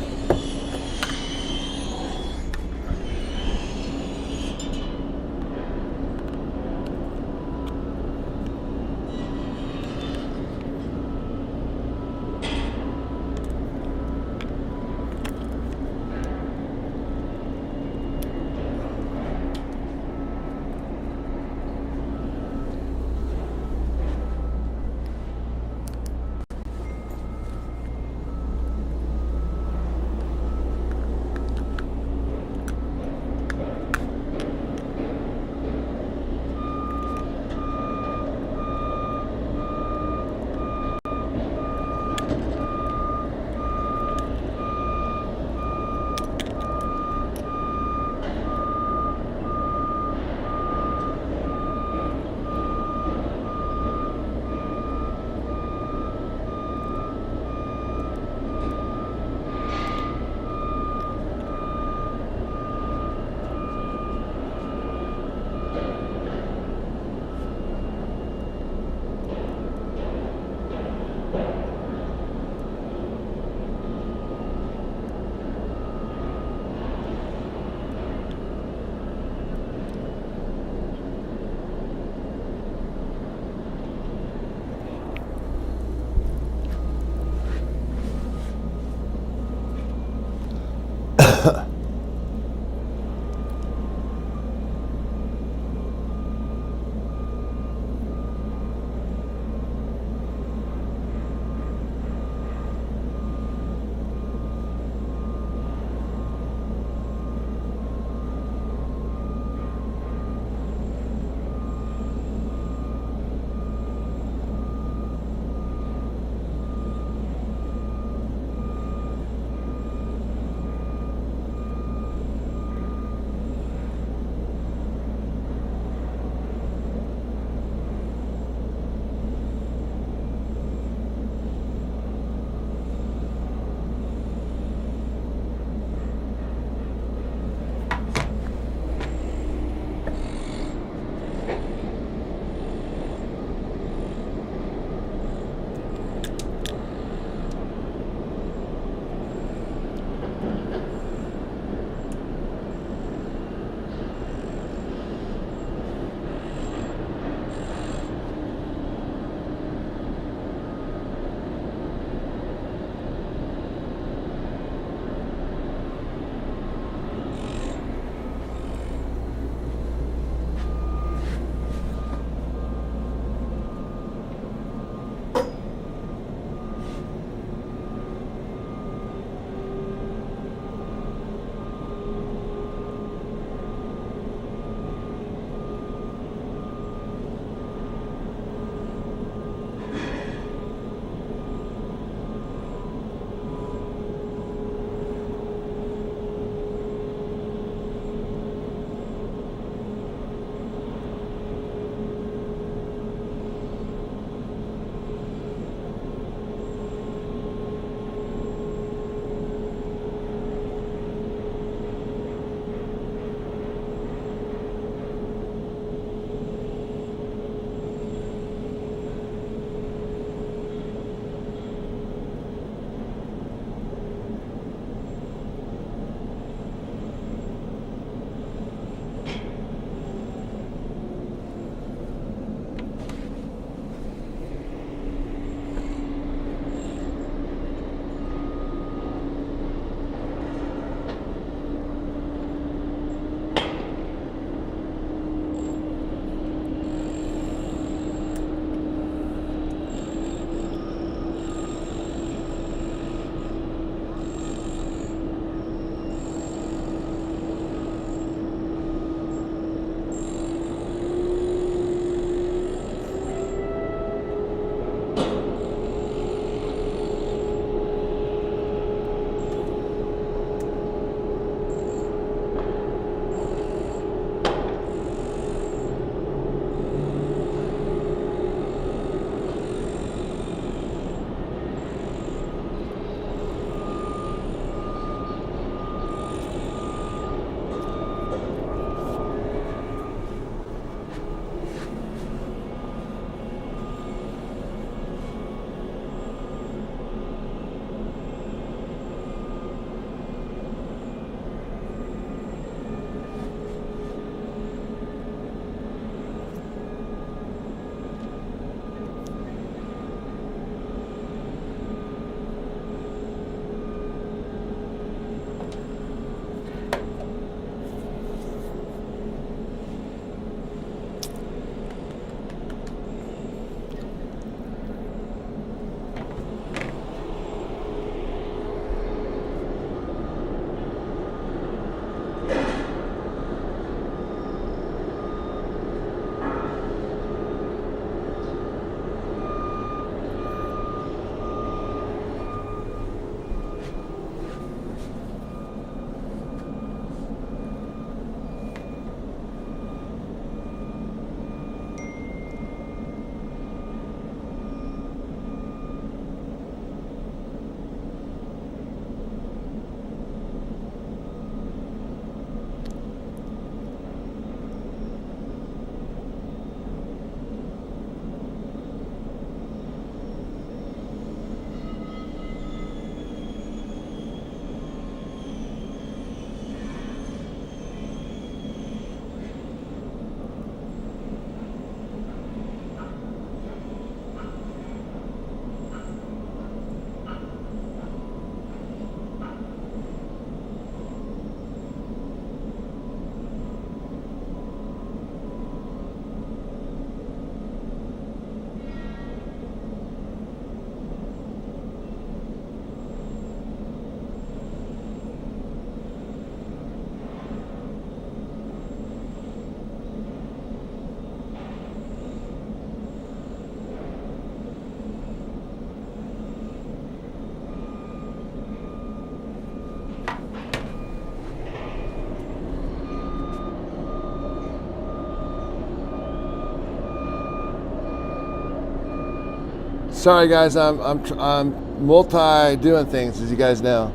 Sorry guys, I'm multi doing things, as you guys know.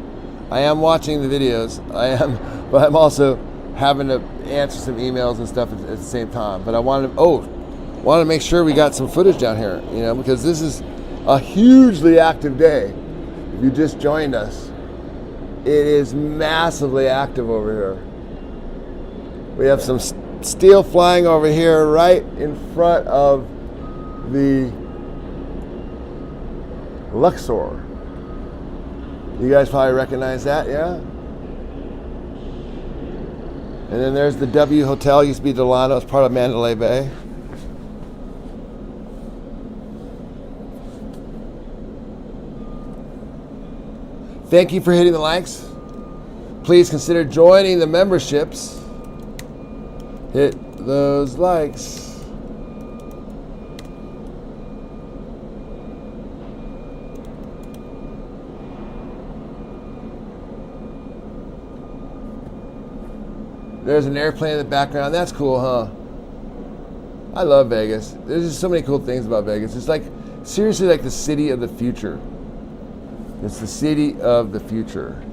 I am watching the videos. I am, but I'm also having to answer some emails and stuff at the same time. But I wanted to make sure we got some footage down here, you know, because this is a hugely active day. If you just joined us, it is massively active over here. We have some steel flying over here right in front of the Luxor. You guys probably recognize that, yeah? And then there's the W Hotel, used to be Delano, it's part of Mandalay Bay. Thank you for hitting the likes. Please consider joining the memberships. Hit those likes. There's an airplane in the background. That's cool, huh? I love Vegas. There's just so many cool things about Vegas. It's like, seriously, like the city of the future. It's the city of the future.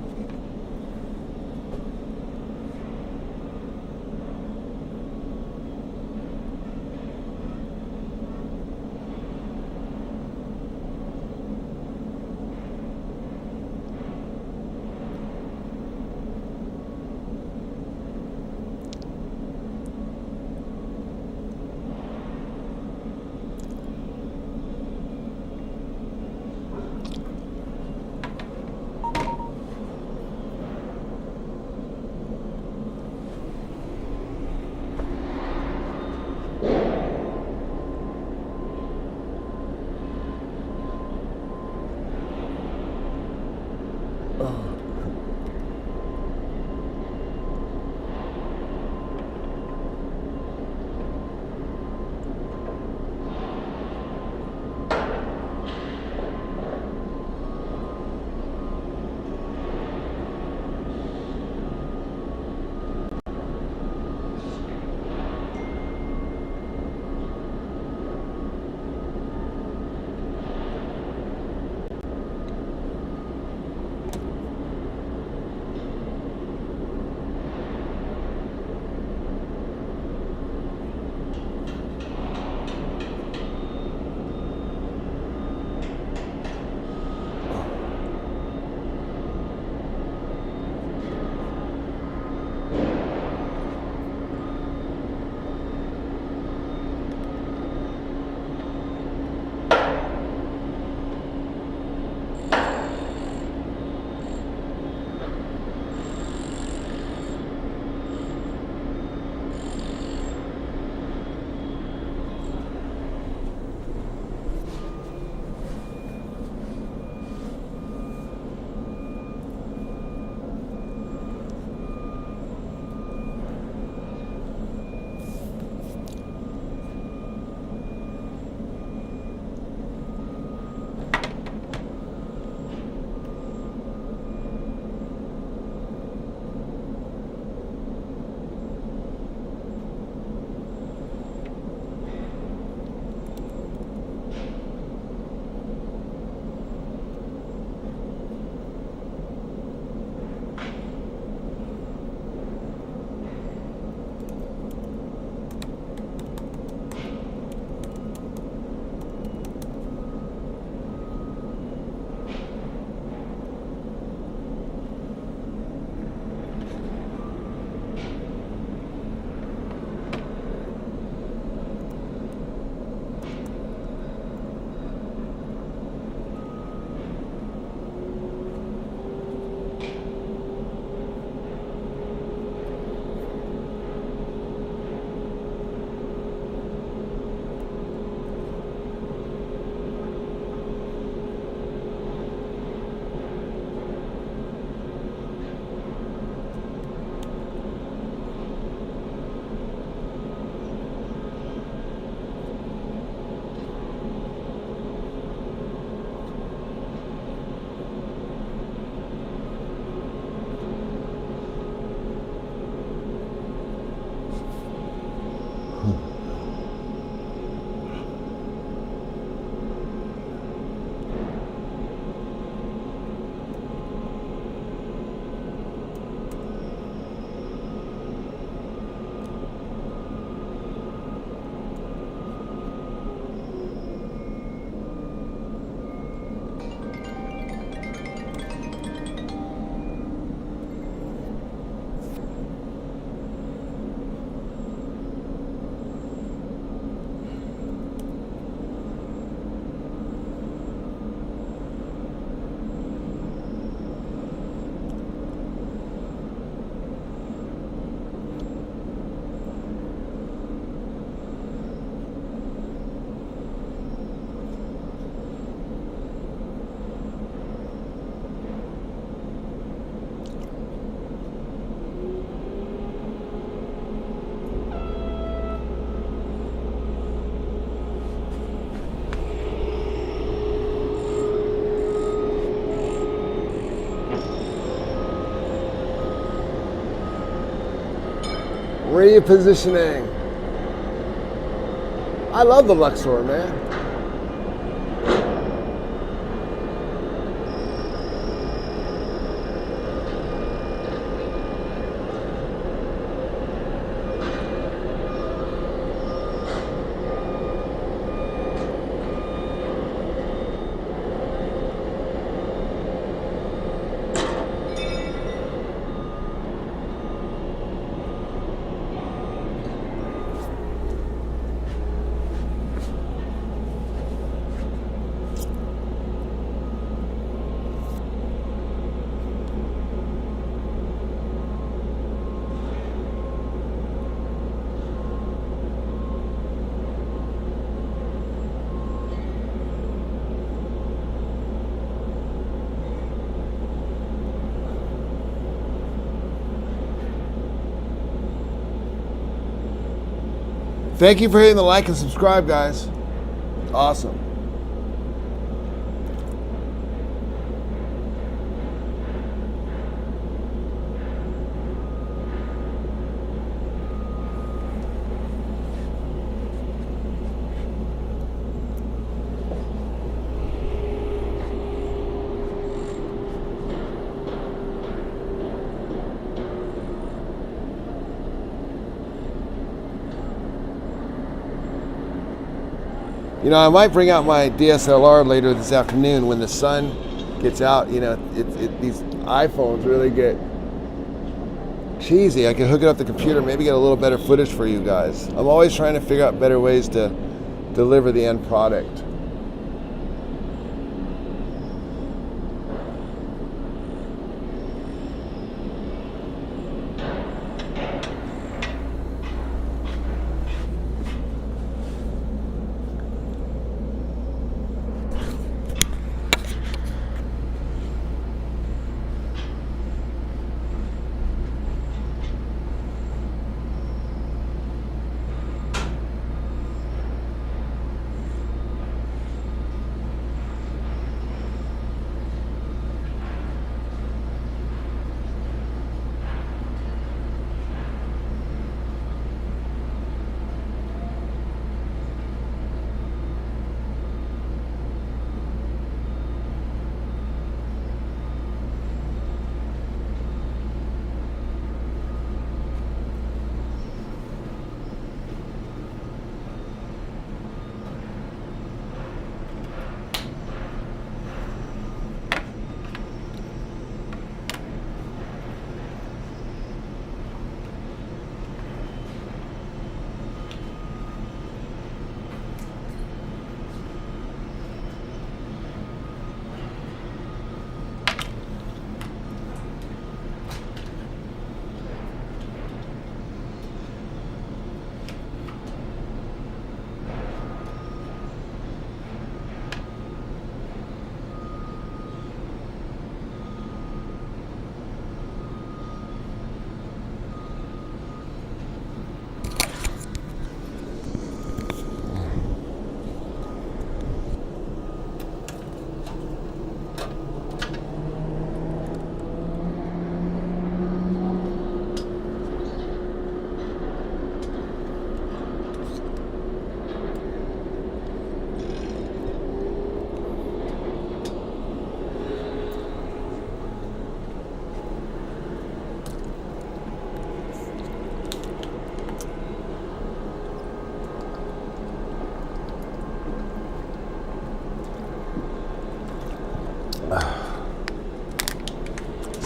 Repositioning. I love the Luxor, man. Thank you for hitting the like and subscribe, guys. Awesome. You know, I might bring out my DSLR later this afternoon when the sun gets out. You know, these iPhones really get cheesy. I can hook it up to the computer, maybe get a little better footage for you guys. I'm always trying to figure out better ways to deliver the end product.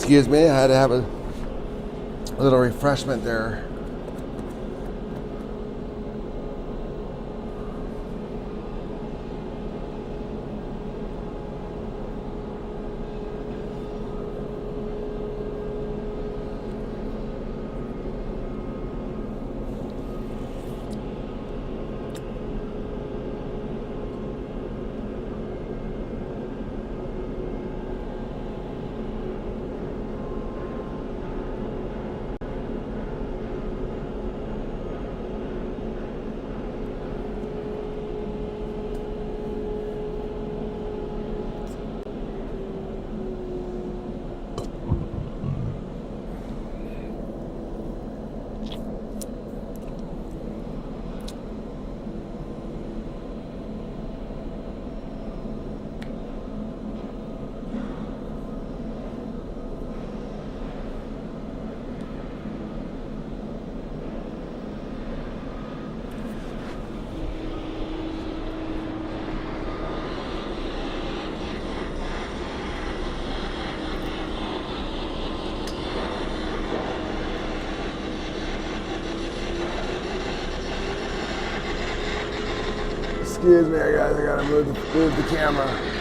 Excuse me, I had to have a little refreshment there. Excuse me, guys. I gotta move the camera.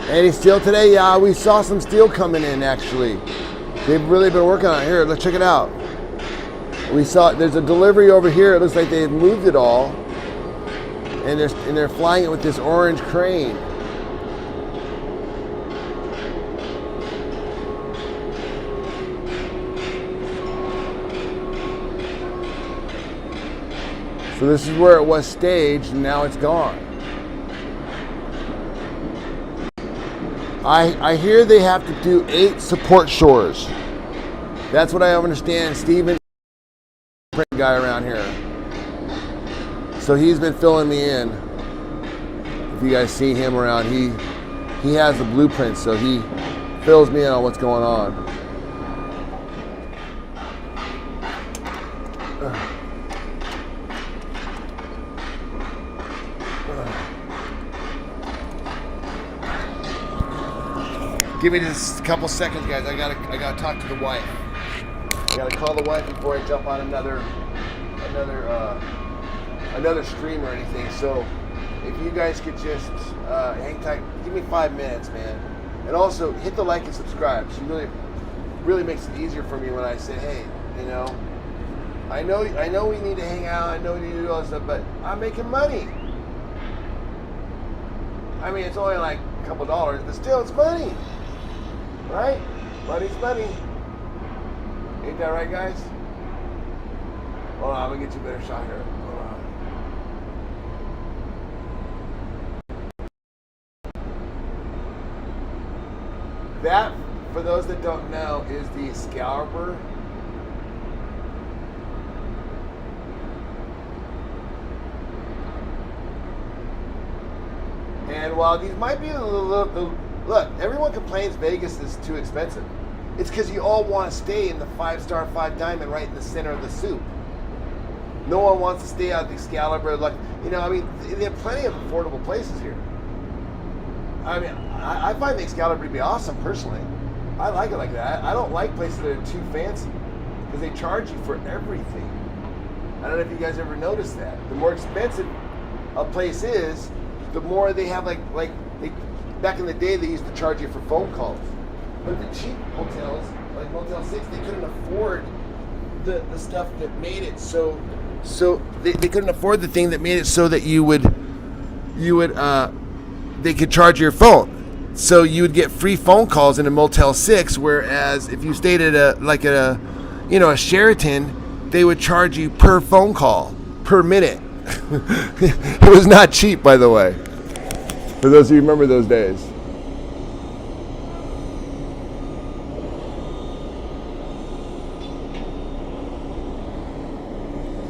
Any steel today? Yeah, we saw some steel coming in actually. They've really been working on it. Here, let's check it out. We saw there's a delivery over here. It looks like they've moved it all. And they're flying it with this orange crane. So this is where it was staged and now it's gone. I hear they have to do 8 support shores. That's what I understand. Steven, print guy around here. So he's been filling me in. If you guys see him around, he has the blueprint, so he fills me in on what's going on. Give me just a couple seconds, guys. I gotta talk to the wife. I gotta call the wife before I jump on another stream or anything. So if you guys could just hang tight, give me 5 minutes, man. And also hit the like and subscribe. She really makes it easier for me when I say, hey, you know, I know we need to hang out. I know we need to do all this stuff, but I'm making money. I mean, it's only like a couple dollars, but still, it's money. Right? Money's money. Ain't that right, guys? Hold on, I'm gonna get you a better shot here. Hold on. That, for those that don't know, is the Excalibur. And while these might be a little, look, everyone complains Vegas is too expensive. It's because you all want to stay in the 5-star, 5-diamond right in the center of the soup. No one wants to stay out at the Excalibur. Like, you know, I mean, they have plenty of affordable places here. I mean, I find the Excalibur to be awesome personally. I like it like that. I don't like places that are too fancy because they charge you for everything. I don't know if you guys ever noticed that. The more expensive a place is, the more they have back in the day they used to charge you for phone calls. But the cheap hotels, like Motel 6, they couldn't afford the stuff that made it so they couldn't afford the thing that made it so that they could charge your phone. So you would get free phone calls in a Motel 6, whereas if you stayed at a Sheraton, they would charge you per phone call, per minute. It was not cheap, by the way. For those of you who remember those days.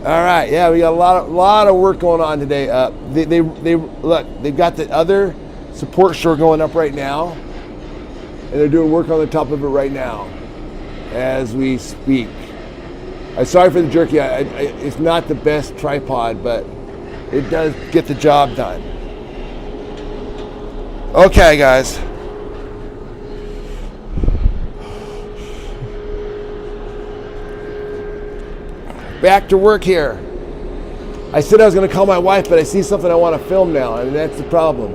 All right, yeah, we got a lot of work going on today. They look, they've got the other support shore going up right now, and they're doing work on the top of it right now, as we speak. I'm sorry for the jerky. It's not the best tripod, but it does get the job done. Okay, guys. Back to work here. I said I was going to call my wife, but I see something I want to film now, and that's the problem.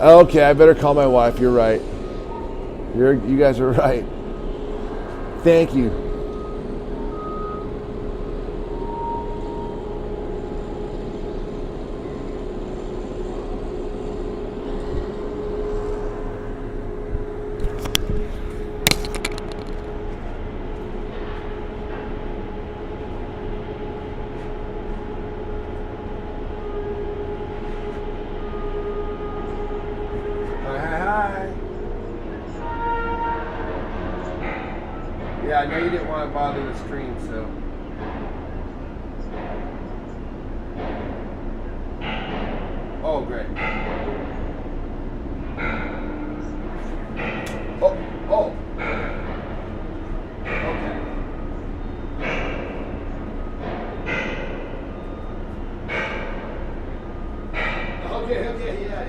Okay, I better call my wife. You're right. You guys are right. Thank you. Yeah, I know you didn't want to bother the stream, so. Oh, great. Oh. Okay. Okay, yeah.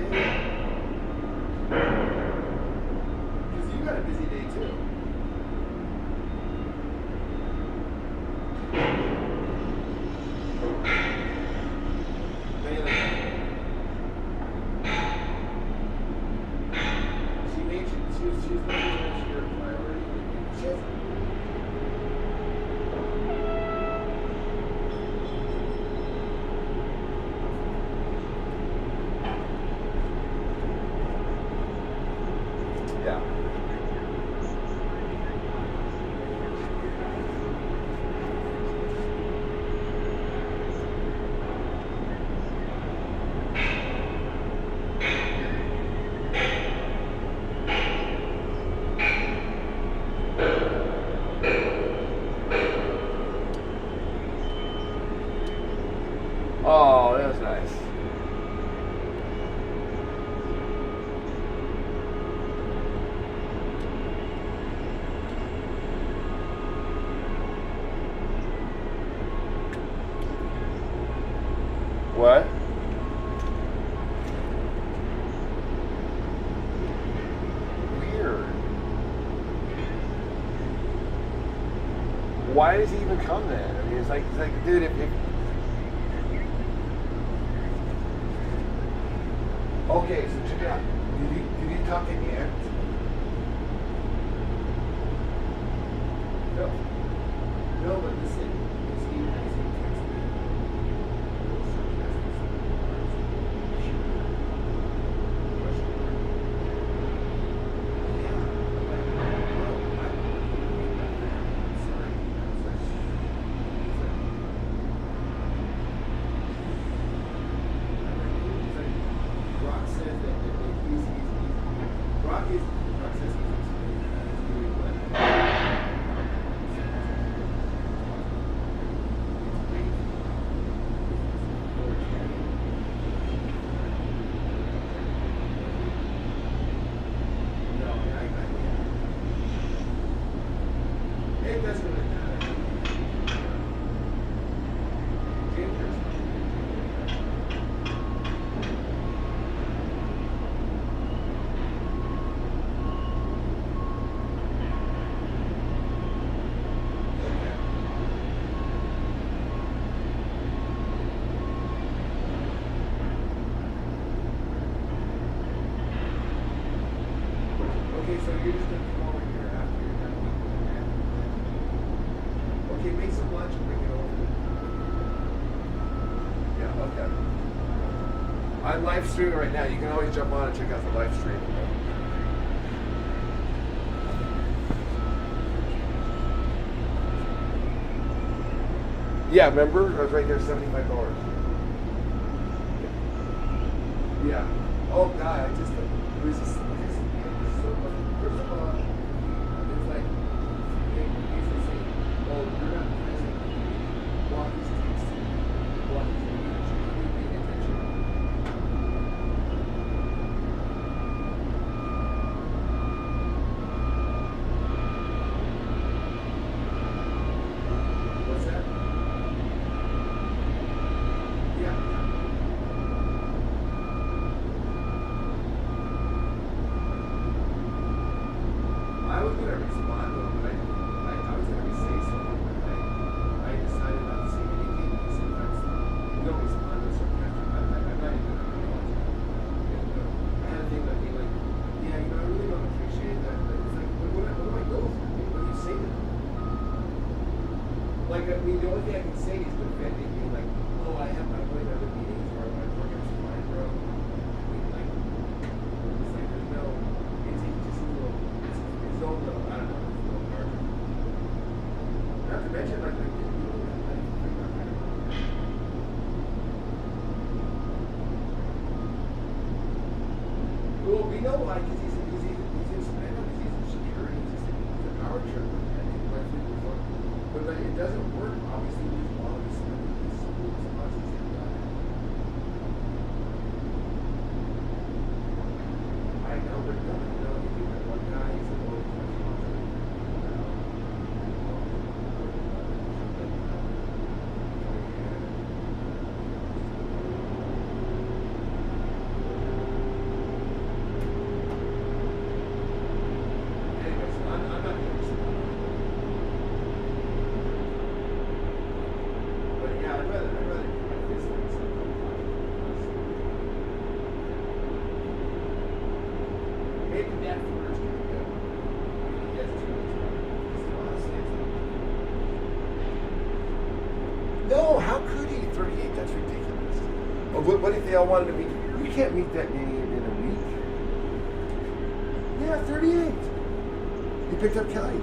Because you got a busy day too. Yeah. Oh, that was nice. What? Weird. Why does he even come then? I mean, it's like, dude, if okay, so check it out. Did you talk to Ant? No. No, but listen. Is he texting me? It doesn't really matter. Okay, so you're just going to come over here after you're done eating. Okay, make some lunch and bring it over. Yeah, okay. I'm live streaming right now. You can always jump on and check out the live stream. Yeah, remember? I was right there, $75. Yeah. Oh, God, it was just, first of all, it's like, they usually say, oh, you're not present. Walk is texting. Walk is paying attention. What's that? Yeah. I was gonna respond to him, but I was gonna say something, but I decided not to say anything because sometimes you don't respond to certain questions. I'm not even gonna acknowledge it. I had a thing like being like, yeah, I really don't appreciate that. But it's like, what do I go through? What do you say to them? I mean, the only thing I can say is defending being like, oh, I have my point other meetings or my program's fine, bro. I mean, like, it's like there's no, it's just a little, it's own little, I don't know, it's a little larger. Not to mention, like, well, we know why, because he's in security, he's a power trip, and he went through before. But like, it doesn't work, obviously, with all of his schools as much as they've done it. I know, but no, you do that one guy, he's a little No, how could he? 38, that's ridiculous. Oh, what if they all wanted to meet? You can't meet that many in a week. Yeah, 38. He picked up Kelly.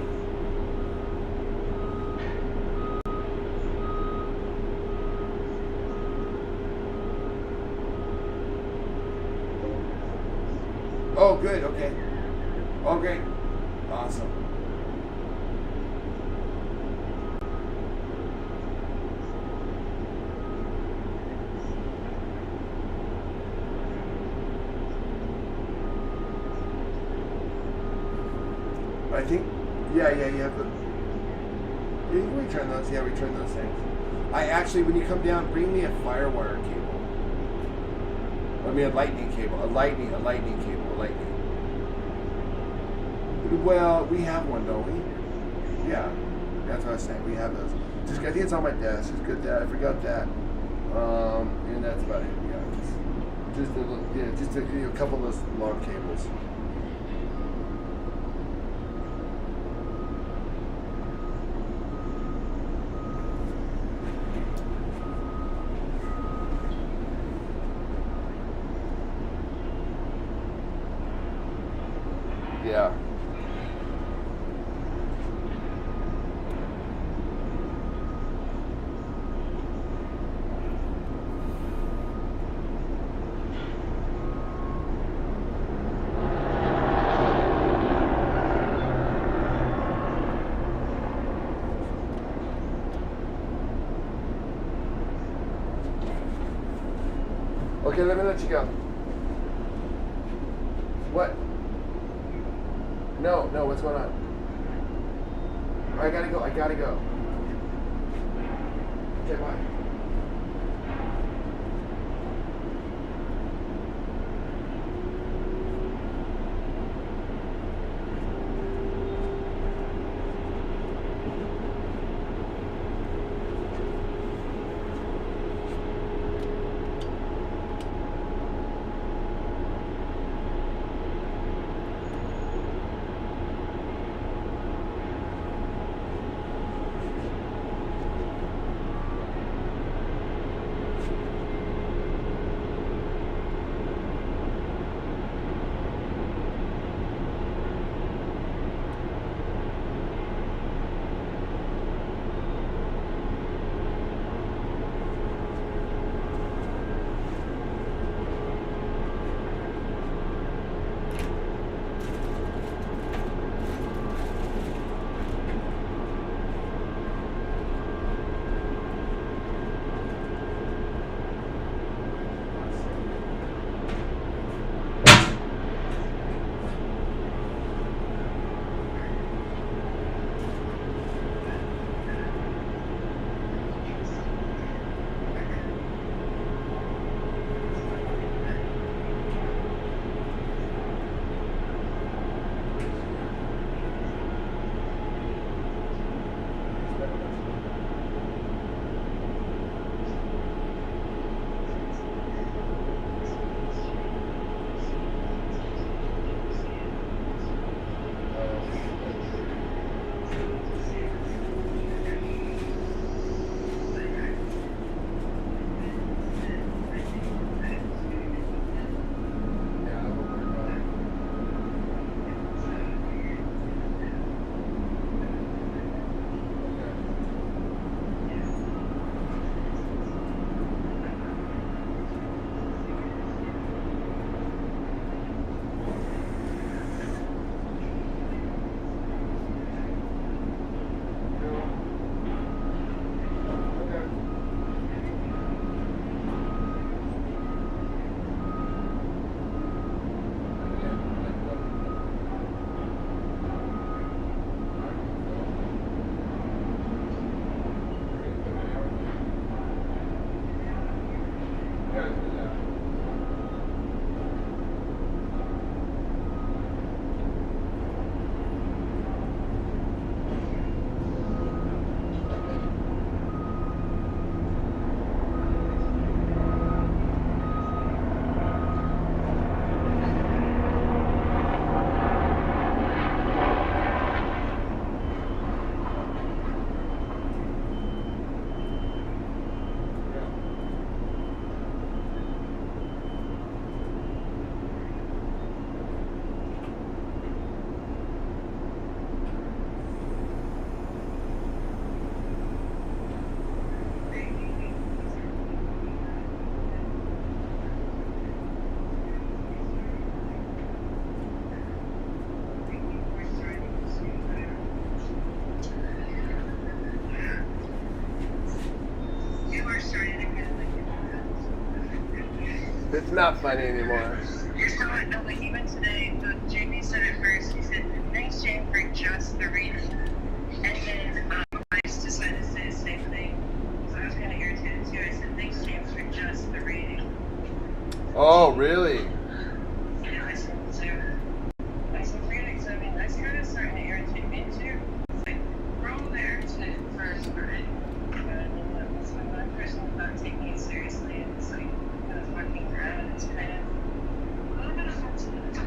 Oh, good, okay. Oh, great. Awesome. I think, yeah, you have the, yeah, you can return those, return those things. I actually, when you come down, bring me a firewire cable. I mean, a lightning cable, a lightning cable. Well, we have one, don't we? Yeah, that's what I was saying, we have those. Just, I think it's on my desk, it's good that, I forgot that. And that's about it, yeah. Just a couple of those long cables. Yeah. Okay, let me let you go. What? No, what's going on? I gotta go. Okay, bye. not funny anymore. You're still at no, like even today, so JB said it first. He said, thanks, Jane, for just the reading. And then I just decided to say the same thing. So I was kind of irritated too. I said, thanks, James, for just the reading. Oh, really? Yeah, I said it too. I said reading, so I mean, that's kind of starting to irritate me too. It's like, we're all there to first, right? That's when one person was not taking it seriously. And it's like, I was walking around, it's kind of a little bit offensive. It's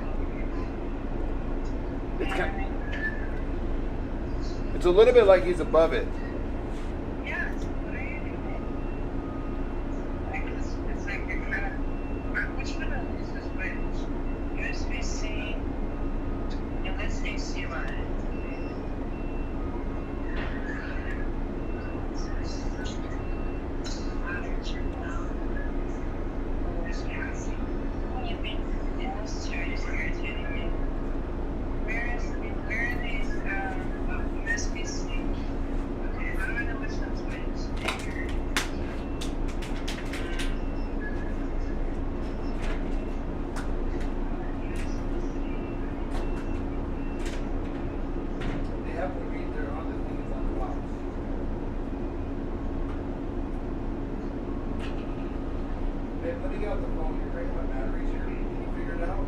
it's a little bit like he's above it. Yeah, it's what are you doing? Like, it's like you're kind of, which one of these is which? USB-C and this AC line. When you've been in this chair, it's irritating me. Where are these USB-C? Okay, how do I know which one's which? They have to read their other things on the box. Hey, putting out the phone here, right? My batteries here. Can you figure it out?